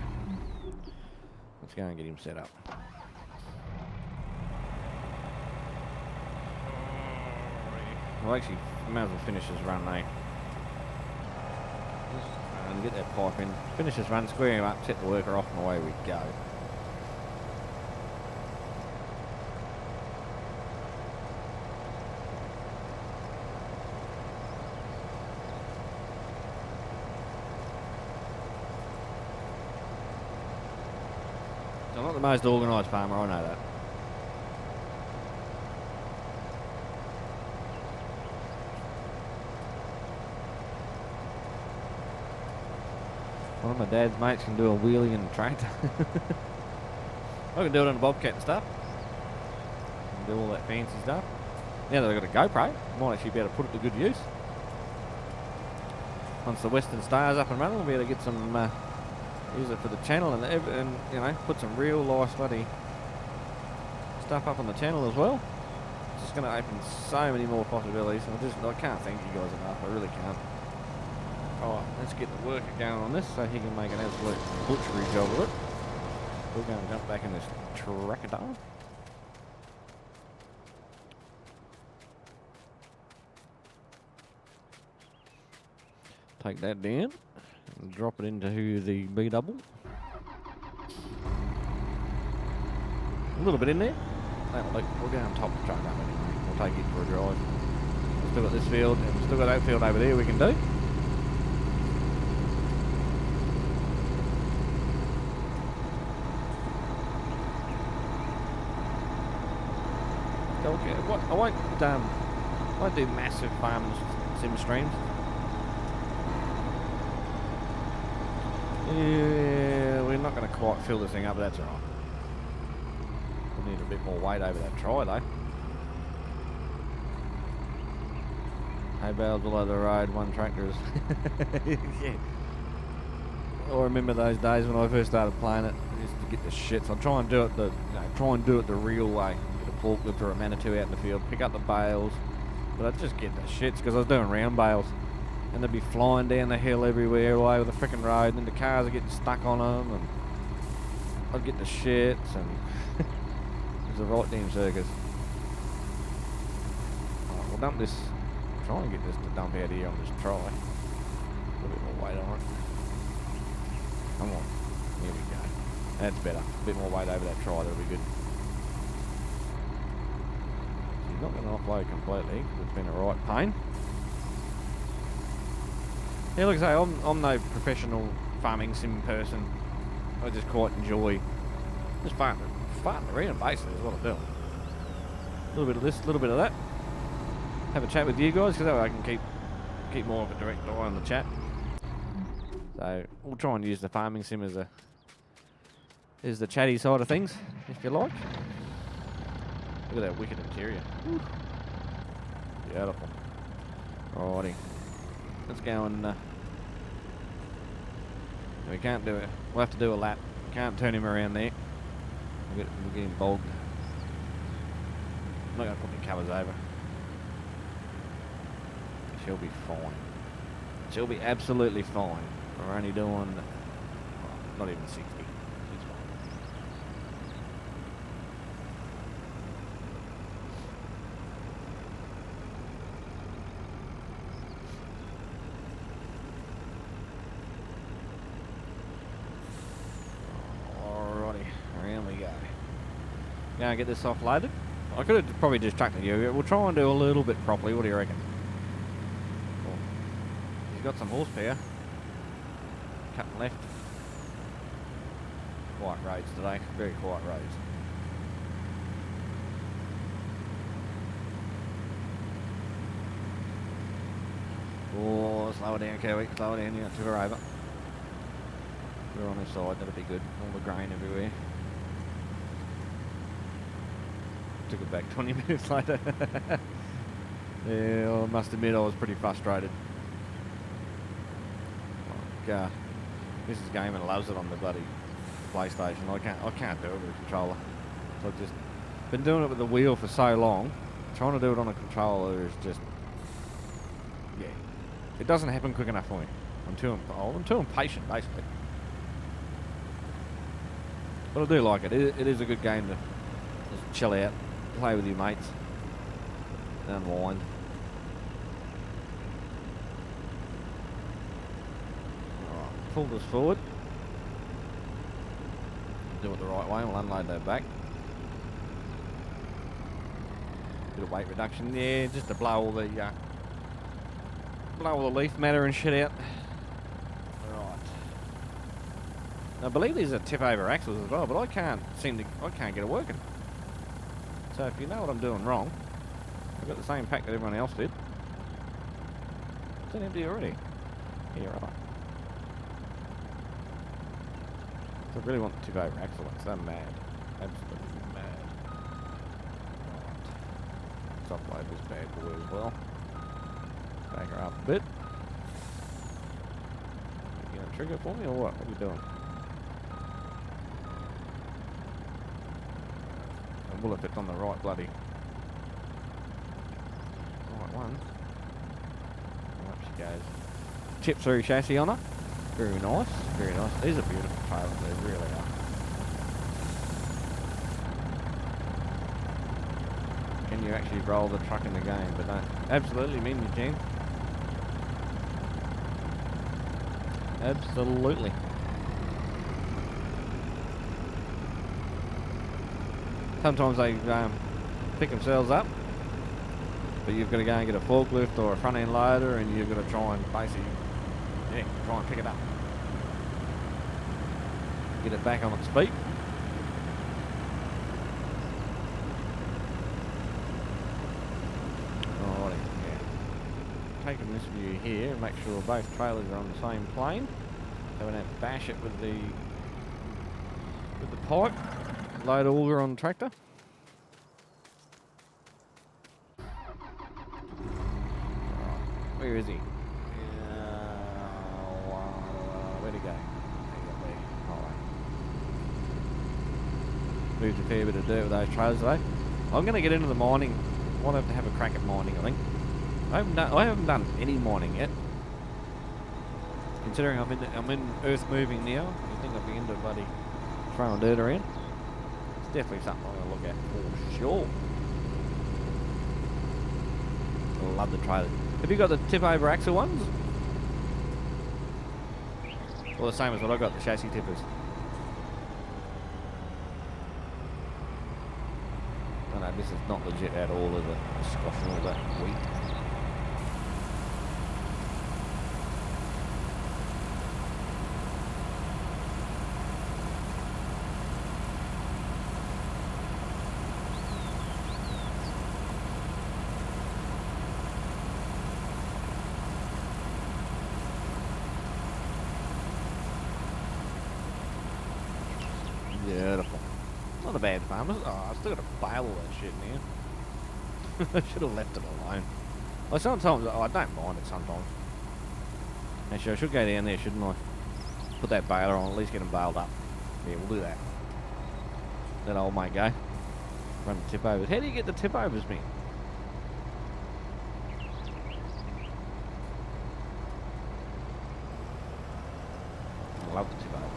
Let's go and get him set up. Well, actually, might as well finish this run, eh? And get that pipe in. Finish this run, square him up, set the worker off, and away we go. I'm not the most organised farmer, I know that. One of my dad's mates can do a wheelie in a tractor. I can do it on a bobcat and stuff. I can do all that fancy stuff. Now that I've got a GoPro, I might actually be able to put it to good use. Once the Western Star's up and running, we'll be able to get some, use it for the channel and you know, put some real life bloody stuff up on the channel as well. It's just going to open so many more possibilities. I can't thank you guys enough. I really can't. Alright, let's get the worker going on this so he can make an absolute butchery job of it. We're going to jump back in this trackir. Take that down and drop it into the B double. A little bit in there. That'll do. We'll go on top of the truck up anyway. We'll take it for a drive. We've still got this field and we've still got that field over there we can do. Okay, I won't do massive farm sim streams. Yeah, we're not going to quite fill this thing up, but that's alright. We need a bit more weight over that try though. Hay bales all over the road, one tractor is... yeah. I remember those days when I first started playing it. I used to get the shits. I'd try and do it the real way. Get a forklift or a Manitou out in the field, pick up the bales. But I'd just get the shits because I was doing round bales. And they'd be flying down the hill everywhere all over the frickin' road, and then the cars are getting stuck on them, and I'd get the shits, and it was a right damn circus. Right, we'll dump this, try and get this to dump out here on this trolley. A little bit more weight on it. Come on, here we go. That's better. A bit more weight over that trolley, that'll be good. So he's not going to offload completely, because it's been a right pain. Yeah, like I say, I'm no professional farming sim person. I just quite enjoy just farting around basically is what I do. A little bit of this, a little bit of that. Have a chat with you guys because that way I can keep more of a direct eye on the chat. So we'll try and use the farming sim as the chatty side of things, if you like. Look at that wicked interior. Woo. Beautiful. Alrighty. Let's go and we can't do it. We'll have to do a lap. Can't turn him around there. We'll get him bogged. I'm not going to put any covers over. She'll be fine. She'll be absolutely fine. We're only doing not even 60. She's fine. Gonna get this offloaded. I could have probably just chucked it here. We'll try and do a little bit properly. What do you reckon? Cool. He's got some horsepower. Cutting left. Quiet roads today. Very quiet roads. Oh, slow it down, Kiwi. Slow it down. You took her over. Put her on her side. That'll be good. All the grain everywhere. Took it back 20 minutes later. Yeah, I must admit I was pretty frustrated. Like, Mrs. Gamer loves it on the bloody PlayStation. I can't do it with a controller. So I've just been doing it with the wheel for so long. Trying to do it on a controller is just, yeah, it doesn't happen quick enough for me. I'm too impatient basically. But I do like it. It is a good game to just chill out. Play with your mates, unwind. Alright, pull this forward. Do it the right way, we'll unload that back. Bit of weight reduction, yeah, just to blow all the leaf matter and shit out. Right. I believe these are tip over axles as well, but I can't get it working. So if you know what I'm doing wrong, I've got the same pack that everyone else did. Is that empty already? Yeah, right. I really want the tip over axle ones. They're mad. Absolutely mad. Right. Let's offload this bad boy as well. Back her up a bit. You gonna trigger for me or what? What are you doing? I will if it's on the right bloody... right one. And up she goes. Chip through chassis on her. Very nice, very nice. These are beautiful trailers, they really are. Can you actually roll the truck in the game? But don't. Absolutely, mean you can. Absolutely. Sometimes they pick themselves up, but you've got to go and get a forklift or a front end loader, and you've got to try and basically, yeah, try and pick it up, get it back on its feet. Alrighty, yeah. Taking this view here, make sure both trailers are on the same plane, so we don't bash it with the pipe. Load auger on the tractor. Where is he? Where'd he go? There. Moved a fair bit of dirt with those trailers today. I'm going to get into the mining. I want to have a crack at mining, I think. I haven't done any mining yet. Considering I'm in earth moving now, you think I'd be into bloody throwing dirt around? It's definitely something I'm going to look at for sure. I love the trailers. Have you got the tip over axle ones? Or the same as what I got, the chassis tippers? Oh no, this is not legit at all, is it? Scoffing all that wheat. Beautiful. Not a bad farm. Oh, I still got to bale all that shit now. I should have left it alone. Well, sometimes, I don't mind it sometimes. Actually, I should go down there, shouldn't I? Put that baler on, at least get them baled up. Yeah, we'll do that. Let old mate go. Run the tip overs. How do you get the tip overs, man? I love the tip overs.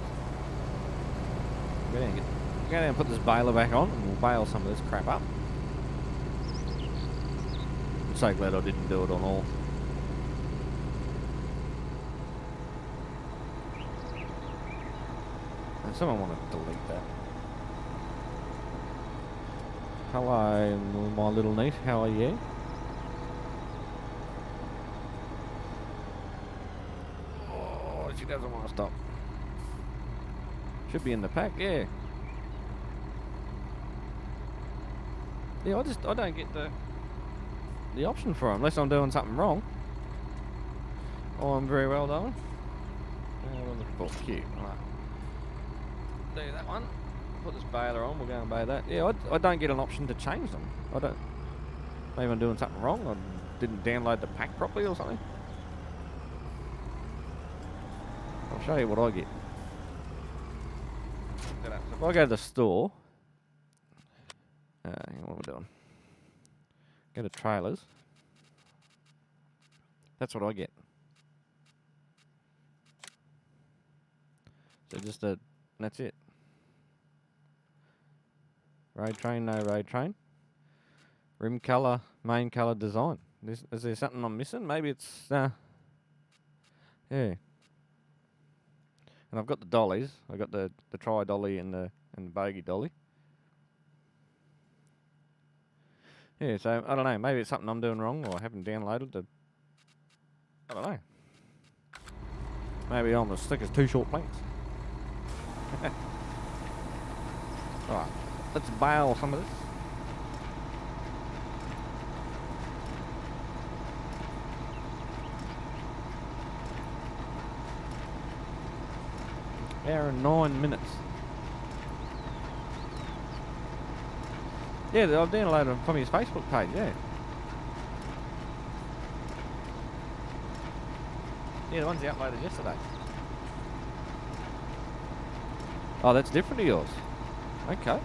Go down and put this baler back on, and we'll bale some of this crap up. I'm so glad I didn't do it on all. And someone want to delete that. Hello, my little niece. How are you? Oh, she doesn't want to stop. Should be in the pack, yeah. Yeah, I don't get the option for it unless I'm doing something wrong. Oh, I'm very well done. Cute. Right. Do that one. Put this baler on. We'll go and bail that. Yeah, I don't get an option to change them. I don't. Maybe I'm doing something wrong. I didn't download the pack properly or something. I'll show you what I get. So if I go to the store, what am I doing? Go to trailers. That's what I get. So that's it. Road train, no road train. Rim colour, main colour design. Is there something I'm missing? Maybe it's, yeah. And I've got the dollies. I've got the tri-dolly and the bogey dolly. Yeah, so I don't know. Maybe it's something I'm doing wrong or I haven't downloaded the... I don't know. Maybe I'm as thick as two short planks. Alright, let's bale some of this. Hour and 9 minutes. Yeah, I've downloaded them from his Facebook page, yeah. Yeah, the ones he uploaded yesterday. Oh, that's different to yours. Okay.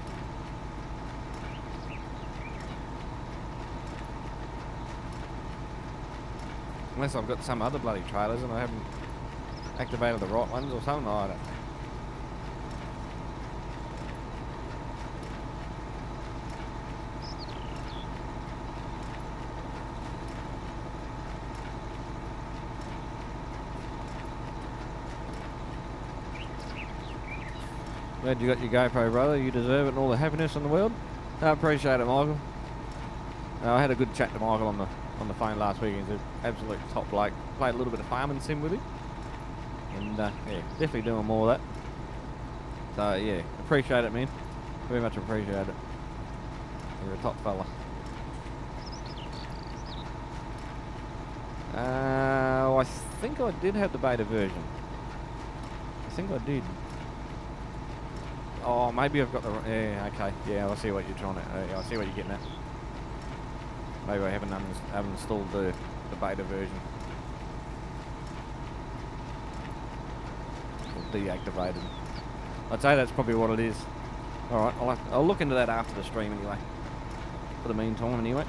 Unless I've got some other bloody trailers and I haven't activated the right ones or something, I don't know. Glad you got your GoPro, brother. You deserve it and all the happiness in the world. I appreciate it, Michael. I had a good chat to Michael on the phone last week. He's an absolute top bloke. Played a little bit of farming sim with him. And yeah, definitely doing more of that. So yeah, appreciate it, man. Very much appreciate it. You're a top fella. I think I did have the beta version. I think I did. Oh, maybe I've got the... Yeah, okay. Yeah, I see what you're trying to... I see what you're getting at. Maybe I haven't installed the beta version. Or deactivated. I'd say that's probably what it is. Alright, I'll look into that after the stream anyway. For the meantime, anyway.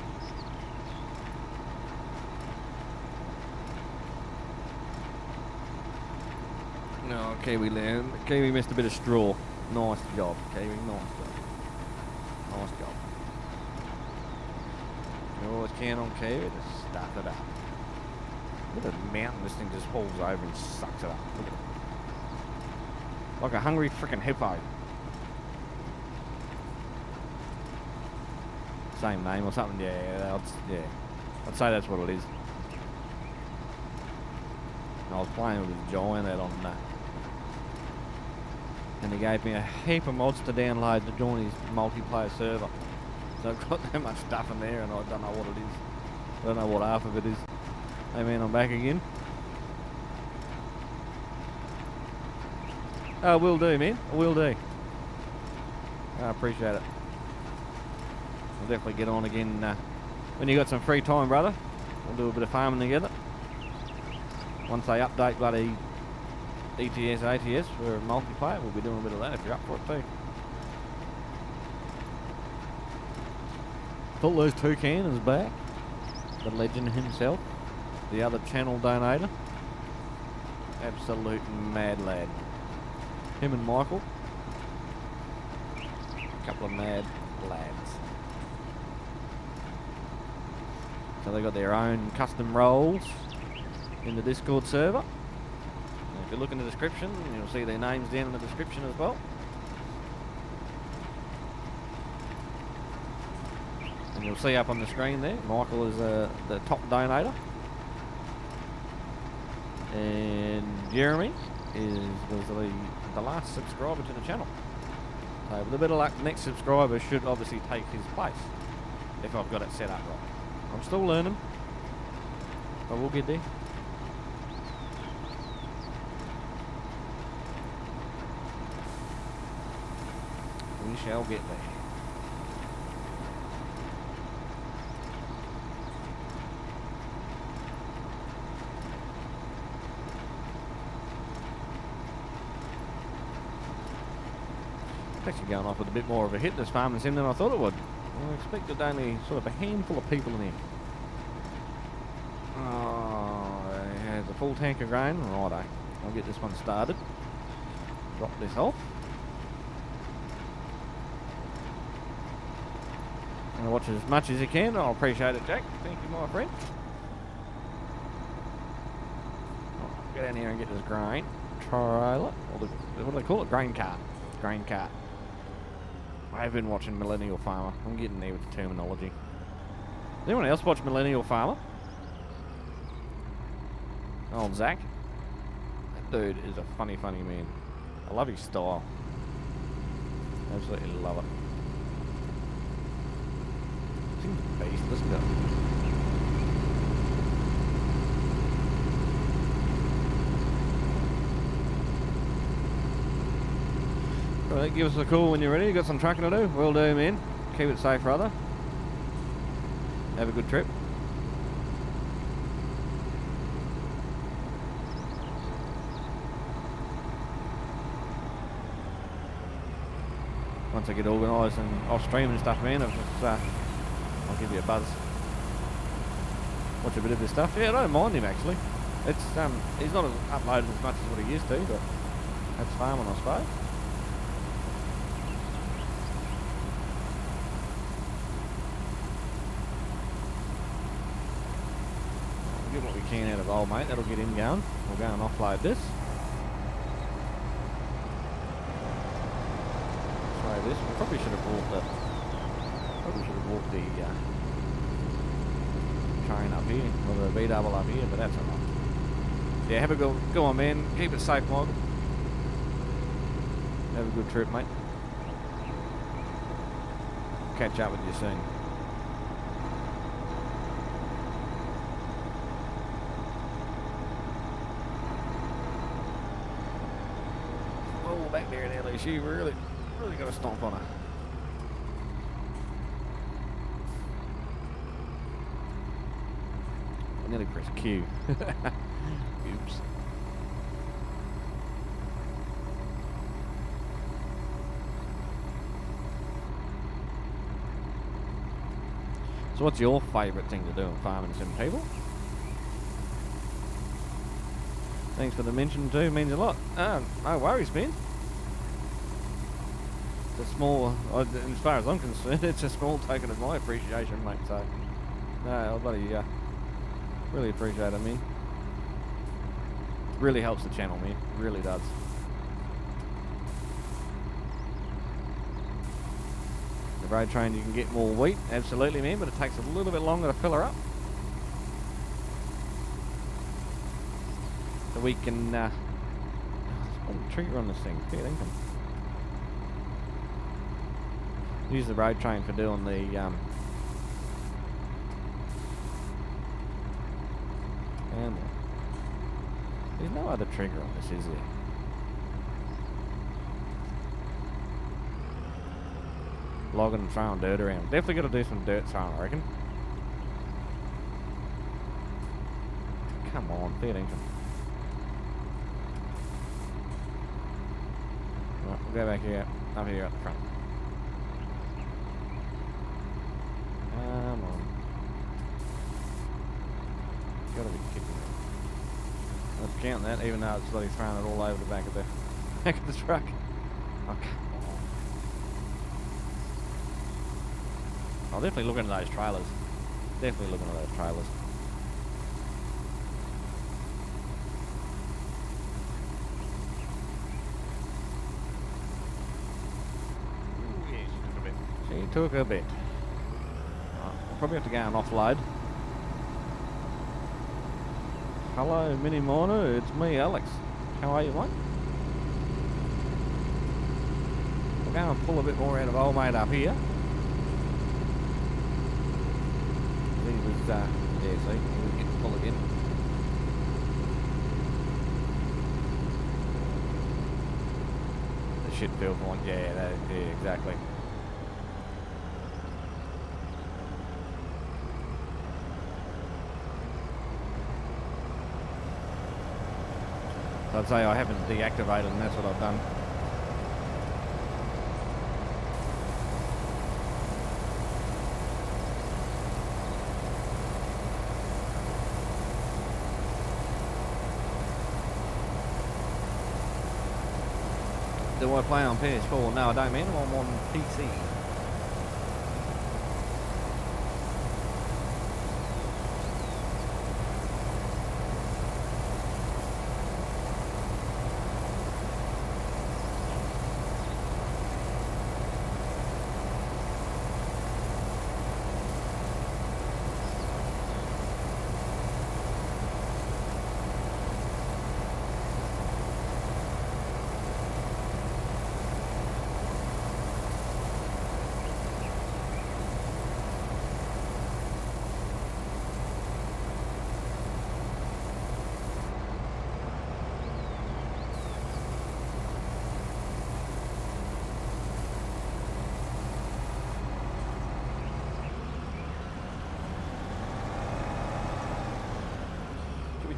No, Kiwi land. Kiwi missed a bit of straw. Nice job, Kiwi. Nice job. Nice job. You always count on Kiwi to stuff it up. Look at the mountain this thing just falls over and sucks it up. Look at it. Like a hungry freaking hippo. Same name or something? Yeah, I'd say that's what it is. I was playing with this giant out on that. And he gave me a heap of mods to download to join his multiplayer server. So I've got that much stuff in there and I don't know what it is. I don't know what half of it is. Hey man, I'm back again. Oh, will do, man. I will do. I appreciate it. I'll definitely get on again when you got some free time, brother. We'll do a bit of farming together. Once they update bloody ETS, ATS for multiplayer, we'll be doing a bit of that if you're up for it too. FootLooseToucan is back. The legend himself. The other channel donator. Absolute mad lad. Him and Michael. A couple of mad lads. So they got their own custom roles in the Discord server. And if you look in the description, you'll see their names down in the description as well. And you'll see up on the screen there, Michael is the top donator. And Jeremy was the last subscriber to the channel. So with a bit of luck, the next subscriber should obviously take his place, if I've got it set up right. I'm still learning, but we'll get there. We shall get there. It's actually going off with a bit more of a hit, this farming sim, than I thought it would. I expected only sort of a handful of people in here. Oh, it has a full tank of grain. Righto. I'll get this one started. Drop this off. And watch as much as you can. I'll appreciate it, Jack. Thank you, my friend. I'll get down here and get this grain trailer. Or what do they call it? Grain cart. Grain cart. I've been watching Millennial Farmer. I'm getting there with the terminology. Does anyone else watch Millennial Farmer? Oh, Zach. That dude is a funny man. I love his style. Absolutely love it. Seems a beast. Let's go. Well, give us a call when you're ready. You got some trucking to do? Will do, man. Keep it safe, brother. Have a good trip. Once I get organised and off stream and stuff, man, I'll give you a buzz. Watch a bit of this stuff. Yeah, I don't mind him actually. It's he's not uploaded as much as what he used to, but that's farming, I suppose. We'll get what we can out of old mate. That'll get him going. We'll go and offload this. Throw this. We probably should have brought the train up here, or the V-double up here, but that's alright. Yeah, have a go on, man. Keep it safe, Michael. Have a good trip, mate. Catch up with you soon. Oh, back there in Ellie, she really got to stomp on her. I nearly pressed Q. Oops. So what's your favourite thing to do in farming sim, people? Thanks for the mention too, means a lot. No worries, man. It's a small, as far as I'm concerned, it's a small token of my appreciation, mate, so no, I bloody really appreciate it, man. Really helps the channel, man. Really does. The road train, you can get more wheat, absolutely, man, but it takes a little bit longer to fill her up. So we can, there's a trigger on this thing, fair income. Use the road train for doing the, there's no other trigger on this, is there? Logging and throwing dirt around. Definitely got to do some dirt throwing, I reckon. Come on, fair income. Right, we'll go back here, up here at the front. Come on. Gotta be kidding me. Let's count that, even though it's bloody throwing it all over the back of the truck. Oh, come on. I'll definitely look into those trailers. Definitely look into those trailers. Ooh, yeah, she took a bit. She took a bit. Right, we'll probably have to go and offload. Hello, Mini Miner, it's me, Alex. How are you, mate? We'll go and pull a bit more out of old mate up here. He was, yeah, see, he was getting full again. The shit field point, yeah, exactly. I'd say I haven't deactivated, and that's what I've done. Do I play on PS4? No, I don't, man. I'm on PC.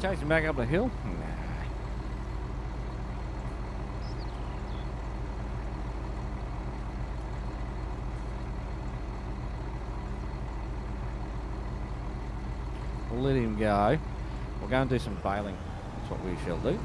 chase him back up the hill? Nah. We'll let him go. We'll go and do some bailing. That's what we shall do.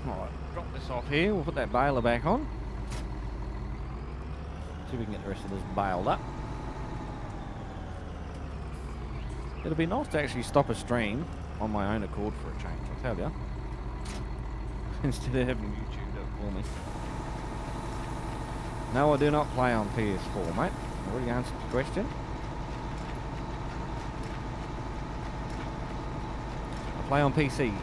Alright, drop this off here, we'll put that baler back on. See if we can get the rest of this baled up. It'll be nice to actually stop a stream on my own accord for a change, I'll tell you. Instead of having YouTube do it for me. No, I do not play on PS4, mate. I already answered the question. I play on PC.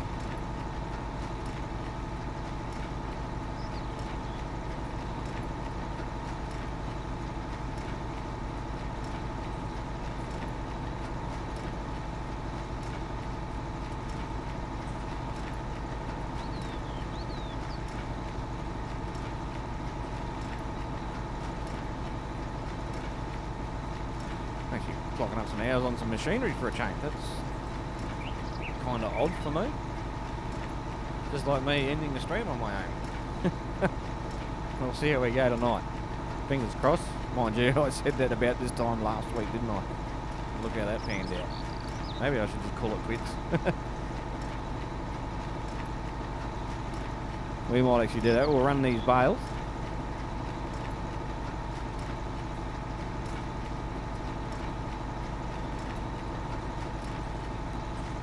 Actually clocking up some hours on some machinery for a change. That's kind of odd for me. Just like me ending the stream on my own. We'll see how we go tonight. Fingers crossed. Mind you, I said that about this time last week, didn't I? Look how that panned out. Maybe I should just call it quits. We might actually do that. We'll run these bales.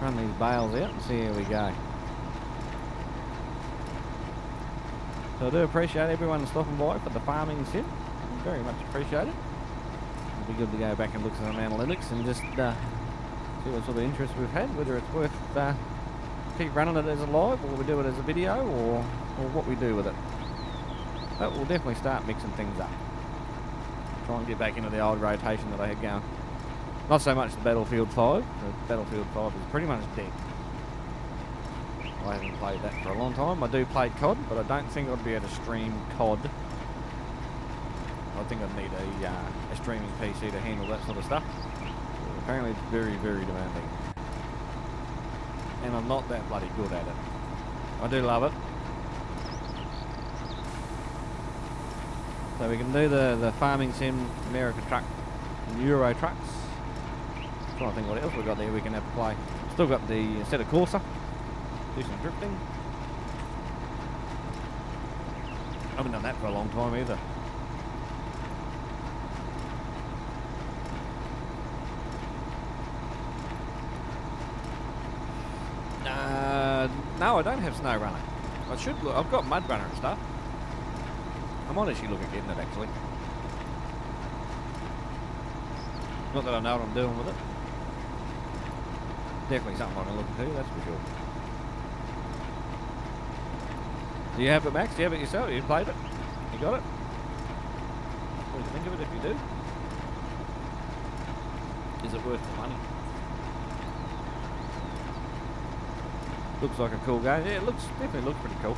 Run these bales out and see how we go. So I do appreciate everyone stopping by for the farming sim. Very much appreciated. It'll be good to go back and look at some analytics and just see what sort of interest we've had, whether it's worth keep running it as a live, or we do it as a video, or what we do with it. But we'll definitely start mixing things up. Try and get back into the old rotation that I had going. Not so much the Battlefield 5. The Battlefield 5 is pretty much dead. I haven't played that for a long time. I do play COD, but I don't think I'd be able to stream COD. I think I'd need a streaming PC to handle that sort of stuff. Apparently it's very, very demanding. And I'm not that bloody good at it. I do love it. So we can do the farming sim, America truck, and Euro trucks. I'm trying to think what else we've got there we can have to play. Still got the set of Corsair. Do some drifting. I haven't done that for a long time either. No, I don't have snow runner. I should look. I've got mud runner and stuff. I might actually look at getting it actually. Not that I know what I'm doing with it. Definitely something I can look into, that's for sure. Do you have it, Max? Do you have it yourself? You played it? You got it? What do you think of it if you do? Is it worth the money? Looks like a cool game. Yeah, it definitely looks pretty cool.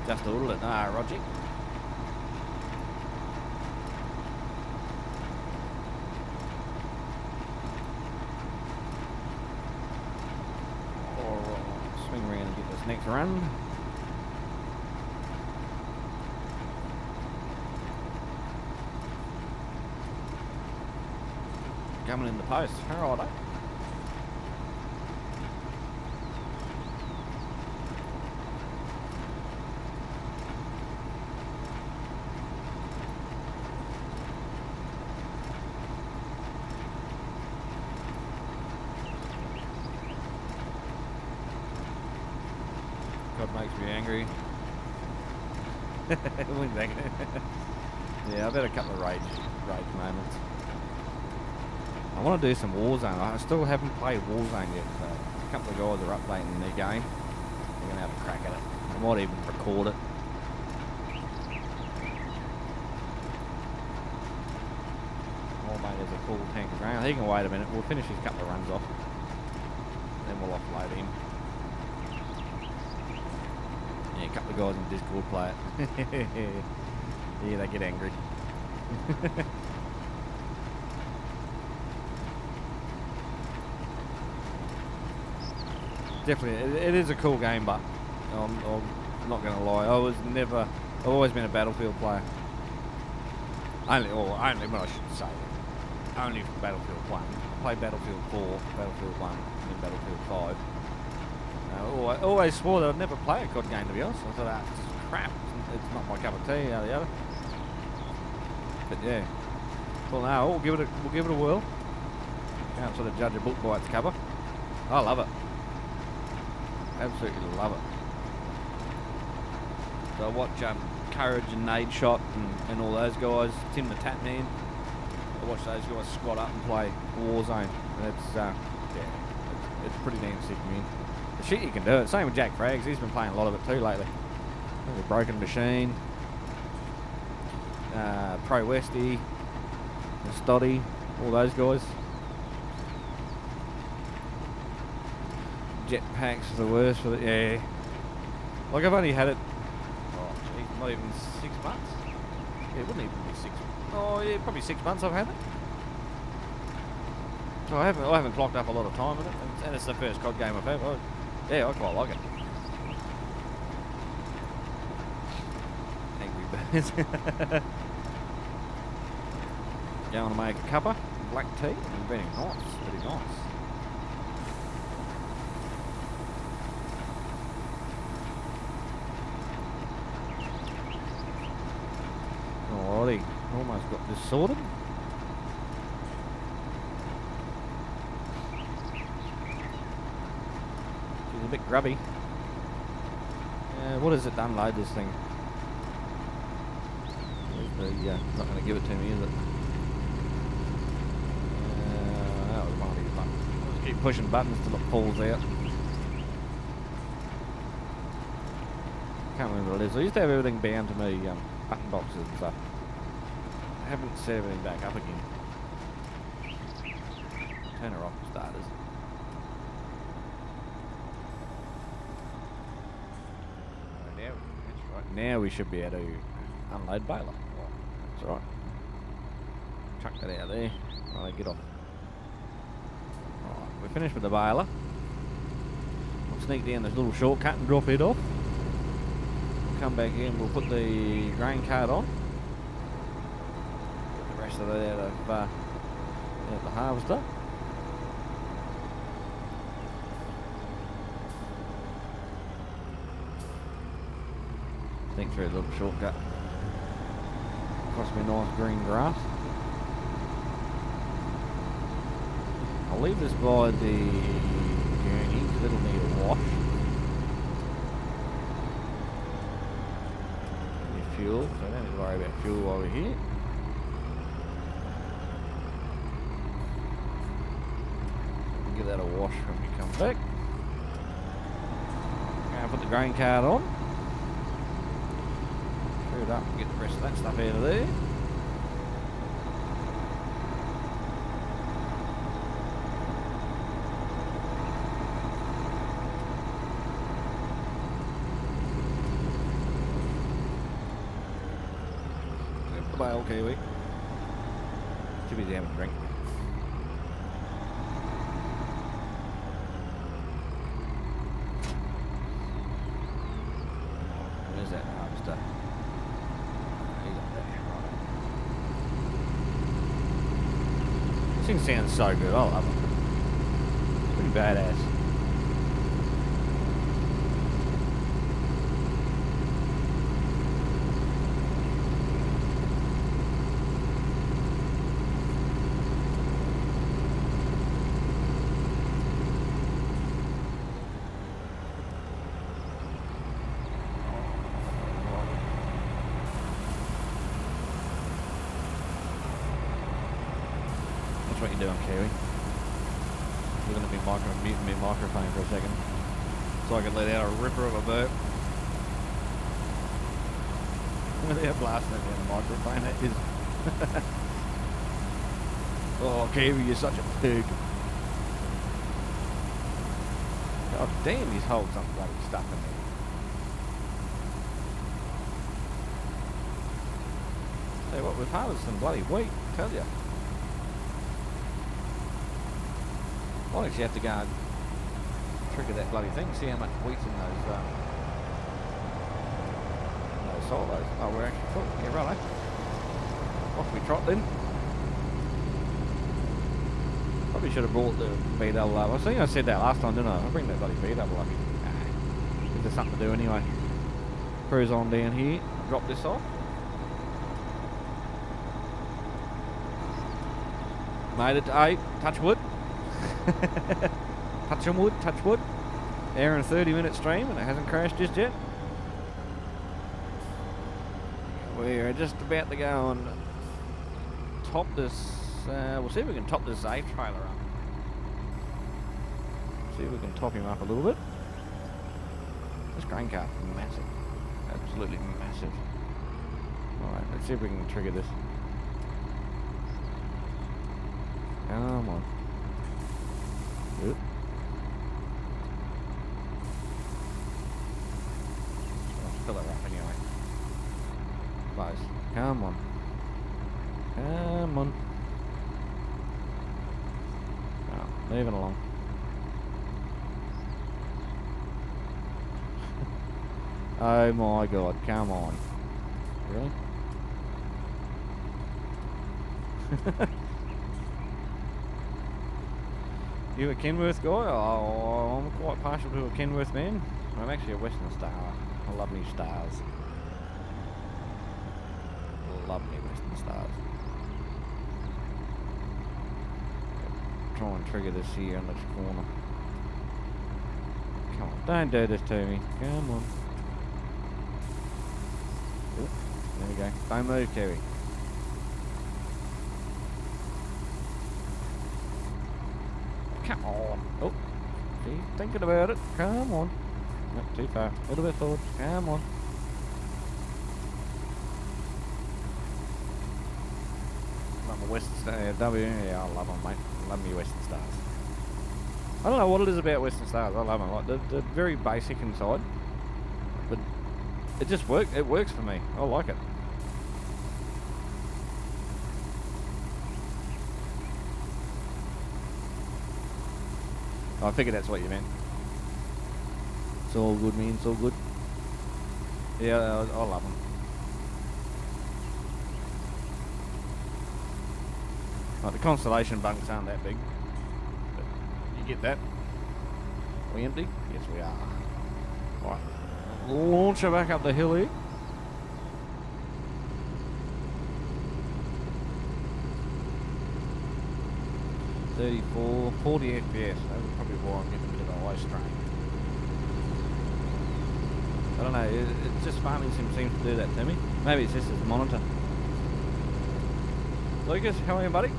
Just ordered it. Ah, Roger. Swing around and get this next run. Coming in the post. Alright. God makes me angry. Yeah, I've had a couple of rage moments. I want to do some Warzone. I still haven't played Warzone yet. So a couple of guys are updating their game. They're going to have a crack at it. I might even record it. Oh mate, there's a full tank of ground. He can wait a minute. We'll finish his couple of runs off. Then we'll offload him. Yeah, a couple of guys in Discord play it. Yeah, they get angry. Definitely, it is a cool game, but I'm not going to lie. I've always been a Battlefield player. Only when I should say it. Only for Battlefield 1. I played Battlefield 4, Battlefield 1, and then Battlefield 5. I always swore that I'd never play a COD game, to be honest. I thought, it's just crap. It's not my cup of tea, yada yada. But yeah. Well, no, we'll give it a whirl. Can't sort of judge a book by its cover. I love it. Absolutely love it. So I watch Courage and Nade Shot and all those guys, Tim the Tatman. I watch those guys squat up and play Warzone. And it's pretty damn sick, man. The shit you can do it. Same with Jack Frags. He's been playing a lot of it too lately. The Broken Machine, Pro Westy, Stoddy, all those guys. Jetpacks are the worst for it, yeah. Like I've only had it, not even 6 months. Yeah, it wouldn't even be 6. Oh yeah, probably 6 months I've had it. So I haven't clocked up a lot of time in it, and it's the first COD game I've had. Yeah, I quite like it. Angry Birds. Going to make a cuppa, black tea, and very nice, very nice. Alrighty, almost got this sorted. She's a bit grubby. What is it to unload this thing? Not going to give it to me, is it? That was one of these buttons. Just keep pushing buttons till it pulls out. Can't remember what it is. I used to have everything bound to me, button boxes and stuff. I haven't set everything back up again. Turn her off for starters. Now we should be able to unload baler. That's right. Chuck that out there. Right, get off. Alright, we're finished with the baler. We'll sneak down this little shortcut and drop it off. We'll come back in, we'll put the grain cart on. Get the rest of it out of the harvester. Sneak through a little shortcut. Across me nice green grass. I'll leave this by the gurney because it'll need a wash. Any fuel, so I don't need to worry about fuel while we're here. Give that a wash when we come back. Gonna put the grain cart on. Fill it up and get the rest of that stuff out of there. The bale kiwi. Should be down with drink. Where's that harvester? He's up there. Right. This thing sounds so good. I love it. It's pretty badass. what you're doing, Kiwi. You're going to be muting my microphone for a second, so I can let out a ripper of a burp. They're blasting at me on the microphone, that is. Oh, Kiwi, you're such a pig. God damn, he's holding something bloody stuck in there. Tell you what, we've harvested some bloody wheat, I tell you. I'll actually have to go and trigger that bloody thing, see how much wheat's in those silos. Oh, we're actually full. Yeah, right, eh? Off we trot then. Probably should have brought the B double up. I think I said that last time, didn't I? I'll bring that bloody B double up. Give there something to do anyway. Cruise on down here, drop this off. Made it to 8, touch wood. touch wood. Hour and 30-minute stream and it hasn't crashed just yet. We're just about to go and top this, we'll see if we can top this A trailer up. See if we can top him up a little bit. This grain cart's massive, absolutely massive. Alright, let's see if we can trigger this. Come on. Good. I'll fill it up anyway. Close. Come on. Come on. Oh, moving along. Oh my god, come on. Really? You a Kenworth guy? Oh, I'm quite partial to a Kenworth man. I'm actually a Western Star. I love me stars. Love me Western Stars. Try and trigger this here in this corner. Come on, don't do this to me. Come on. Oop, there we go. Don't move, Terry. Come on. Oh, see, thinking about it. Come on. Not too far. A little bit forward. Come on. Love my Western Stars. Yeah, I love them, mate. I love me Western Stars. I don't know what it is about Western Stars. I love them. Like, they're very basic inside, but it just works. It works for me. I like it. I figured that's what you meant. It's all good, man. It's all good. Yeah, I love them. Like the Constellation bunks aren't that big, but you get that. Are we empty? Yes, we are. Right, launch her back up the hill here. .34, 40 FPS. That's probably why I'm getting a bit of a low strain. I don't know. It's just farming sim seems to do that to me. Maybe it's just as monitor. Lucas, how are you, buddy?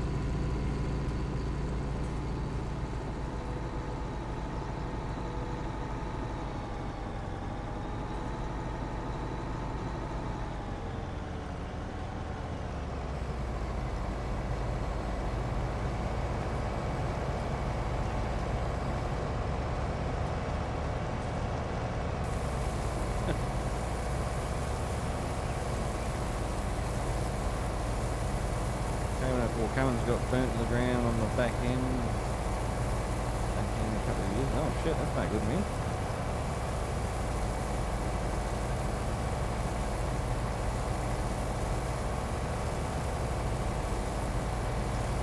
Cummins got burnt to the ground on the back end. Back end a couple of years. Oh shit, that's no good, man.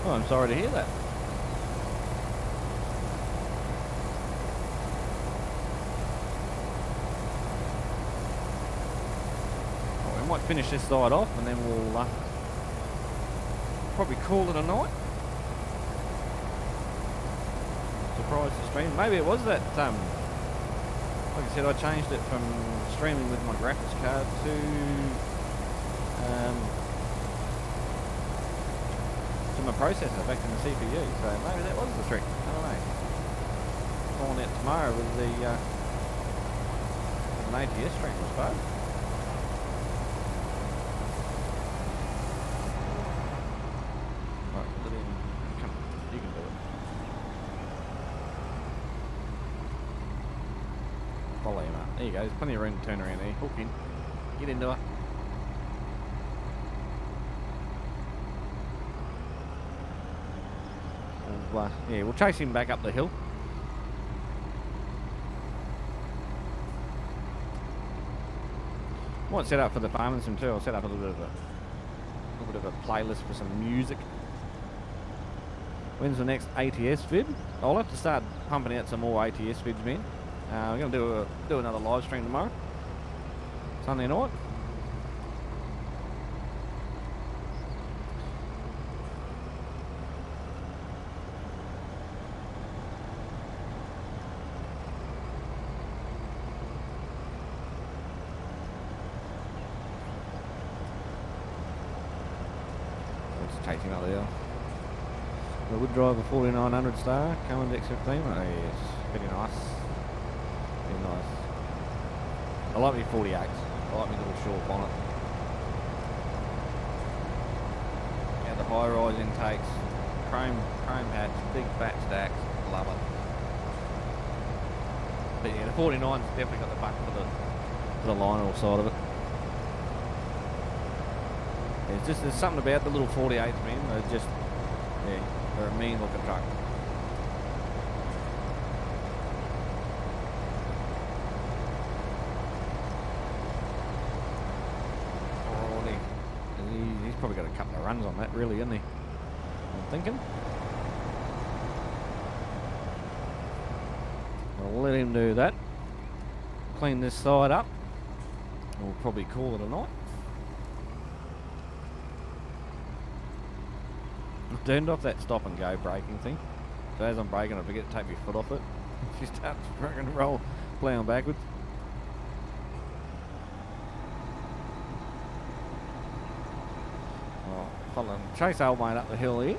Oh, I'm sorry to hear that. Well, we might finish this side off and then we'll probably call it a night. Surprise the stream. Maybe it was that, like I said, I changed it from streaming with my graphics card to my processor affecting the CPU, so maybe that was the trick. I don't know. Calling it tomorrow with the an ATS stream, I suppose. Right, let him come. You can do it. Follow him up. There you go. There's plenty of room to turn around there. Hook in. Get into it. Yeah, we'll chase him back up the hill. Might set up for the farming sim too. I'll set up a little bit of a playlist for some music. When's the next ATS vid? I'll have to start pumping out some more ATS vids, man. We're gonna do another live stream tomorrow, Sunday night. Chasing up the hill. I would drive a 4900 star, Cummins X15. Oh yes, pretty nice. Very nice. I like my 48s. I like my little short bonnet. Yeah, the high rise intakes, chrome hats, big fat stacks. Love it. But yeah, the 49's definitely got the buck for the Lionel side of it. It's just, there's something about the little 48s, man. They're just, yeah, they're a mean looking truck. Alrighty. He's probably got a couple of runs on that, really, isn't he? I'm thinking. I'll let him do that. Clean this side up. We'll probably call it a night. Turned off that stop and go braking thing. So as I'm braking, I forget to take my foot off it. She starts freaking roll, plowing backwards. Oh, follow, chase old mate up the hill here.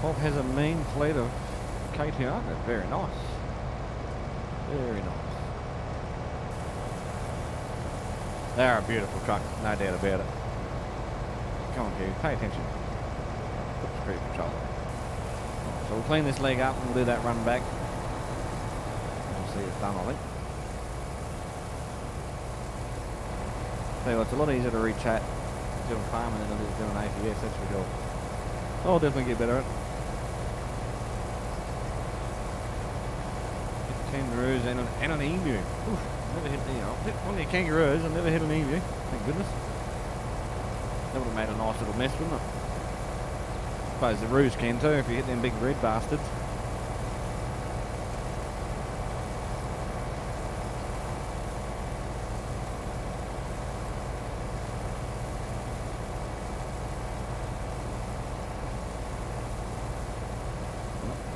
Bob has a mean fleet of KTR. Very nice. Very nice. They are a beautiful truck, no doubt about it. Come on, Hugh, pay attention. Put the cruise control on. So we'll clean this leg up and we'll do that run back. We'll see it's done, I think. Tell you what, it's a lot easier to read chat doing farming than it is doing ATS, that's for sure. I'll definitely get better at it. Kangaroos and an emu. Oof, never hit, you know, one of the kangaroos, I never hit an emu. Thank goodness. That would have made a nice little mess, wouldn't it? I suppose the roos can too if you hit them big red bastards.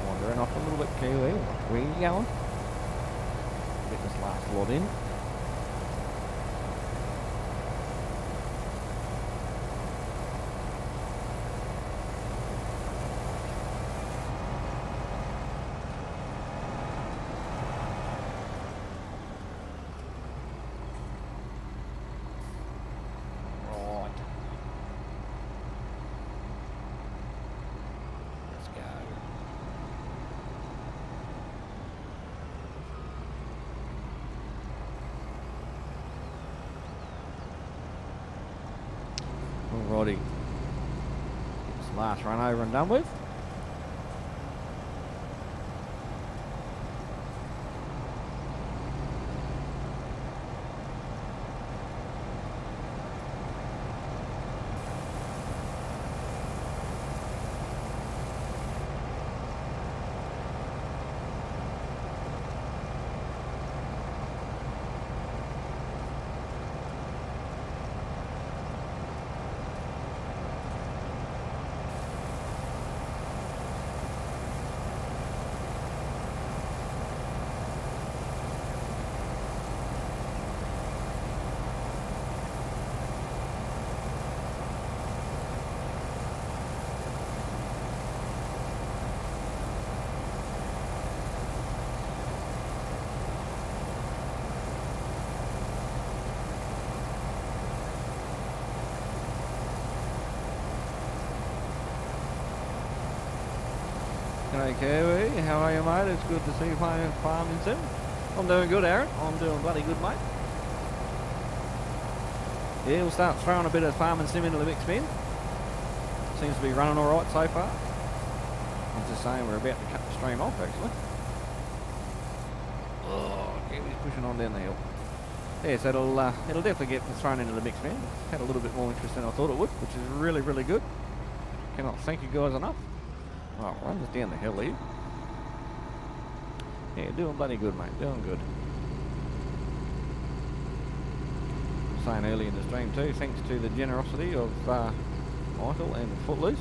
Wandering off a little bit, Kiwi. Where are you going? Get this last lot in. Right. Let's go. Alrighty. Get this last run over and done with. Hey Kiwi, how are you mate? It's good to see you playing farming sim. I'm doing good, Aaron. I'm doing bloody good, mate. Yeah, we'll start throwing a bit of farming sim into the mix bin. Seems to be running alright so far. I'm just saying we're about to cut the stream off actually. Oh, Kiwi's pushing on down the hill. Yeah, so it'll definitely get thrown into the mix bin. Had a little bit more interest than I thought it would, which is really, really good. Cannot thank you guys enough. Oh, runs down the hill here. Yeah, doing bloody good, mate. Doing good. Saying early in the stream too, thanks to the generosity of Michael and Footloose,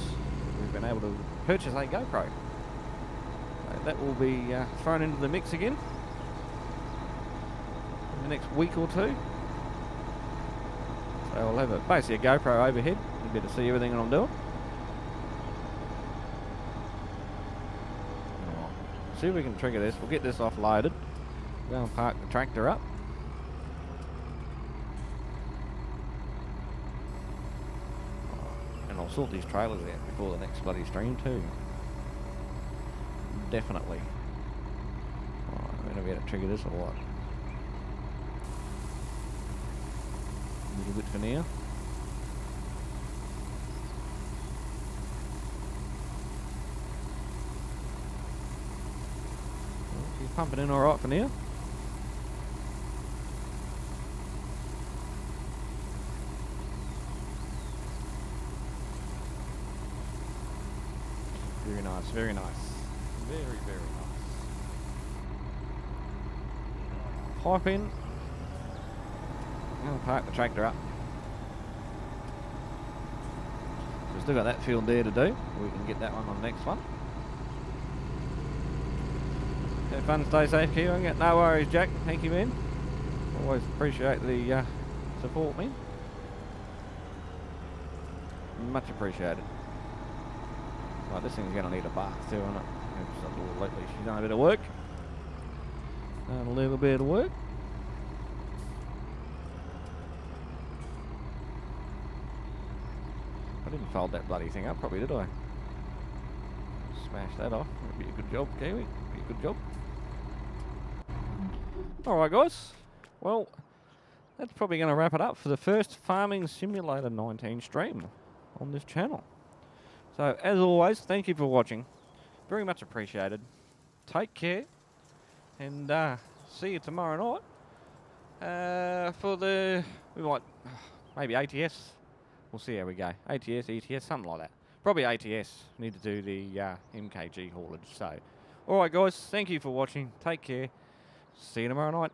we've been able to purchase a GoPro. So that will be thrown into the mix again in the next week or two. So we'll have basically a GoPro overhead. You'll be able to see everything that I'm doing. See if we can trigger this. We'll get this offloaded. Go and park the tractor up. And I'll sort these trailers out before the next bloody stream too. Definitely. I'm going to be able to trigger this or what? A little bit for now. She's pumping in alright for now. Very nice, very nice. Very, very nice. Pipe in. I'm going to park the tractor up. So we've still got that field there to do. We can get that one on the next one. Have fun, stay safe, Kiwi. No worries, Jack. Thank you, man. Always appreciate the support, man. Much appreciated. Right, this thing's going to need a bath too, isn't it? Lately she's done a bit of work. Done a little bit of work. I didn't fold that bloody thing up, probably did I? Smash that off. That'd be a good job, Kiwi. Be a good job. Alright guys, well, that's probably going to wrap it up for the first Farming Simulator 19 stream on this channel. So, as always, thank you for watching. Very much appreciated. Take care, and see you tomorrow night for the, we might, maybe ATS. We'll see how we go. ATS, ETS, something like that. Probably ATS. Need to do the MKG haulage. So, alright guys, thank you for watching. Take care. See you tomorrow night.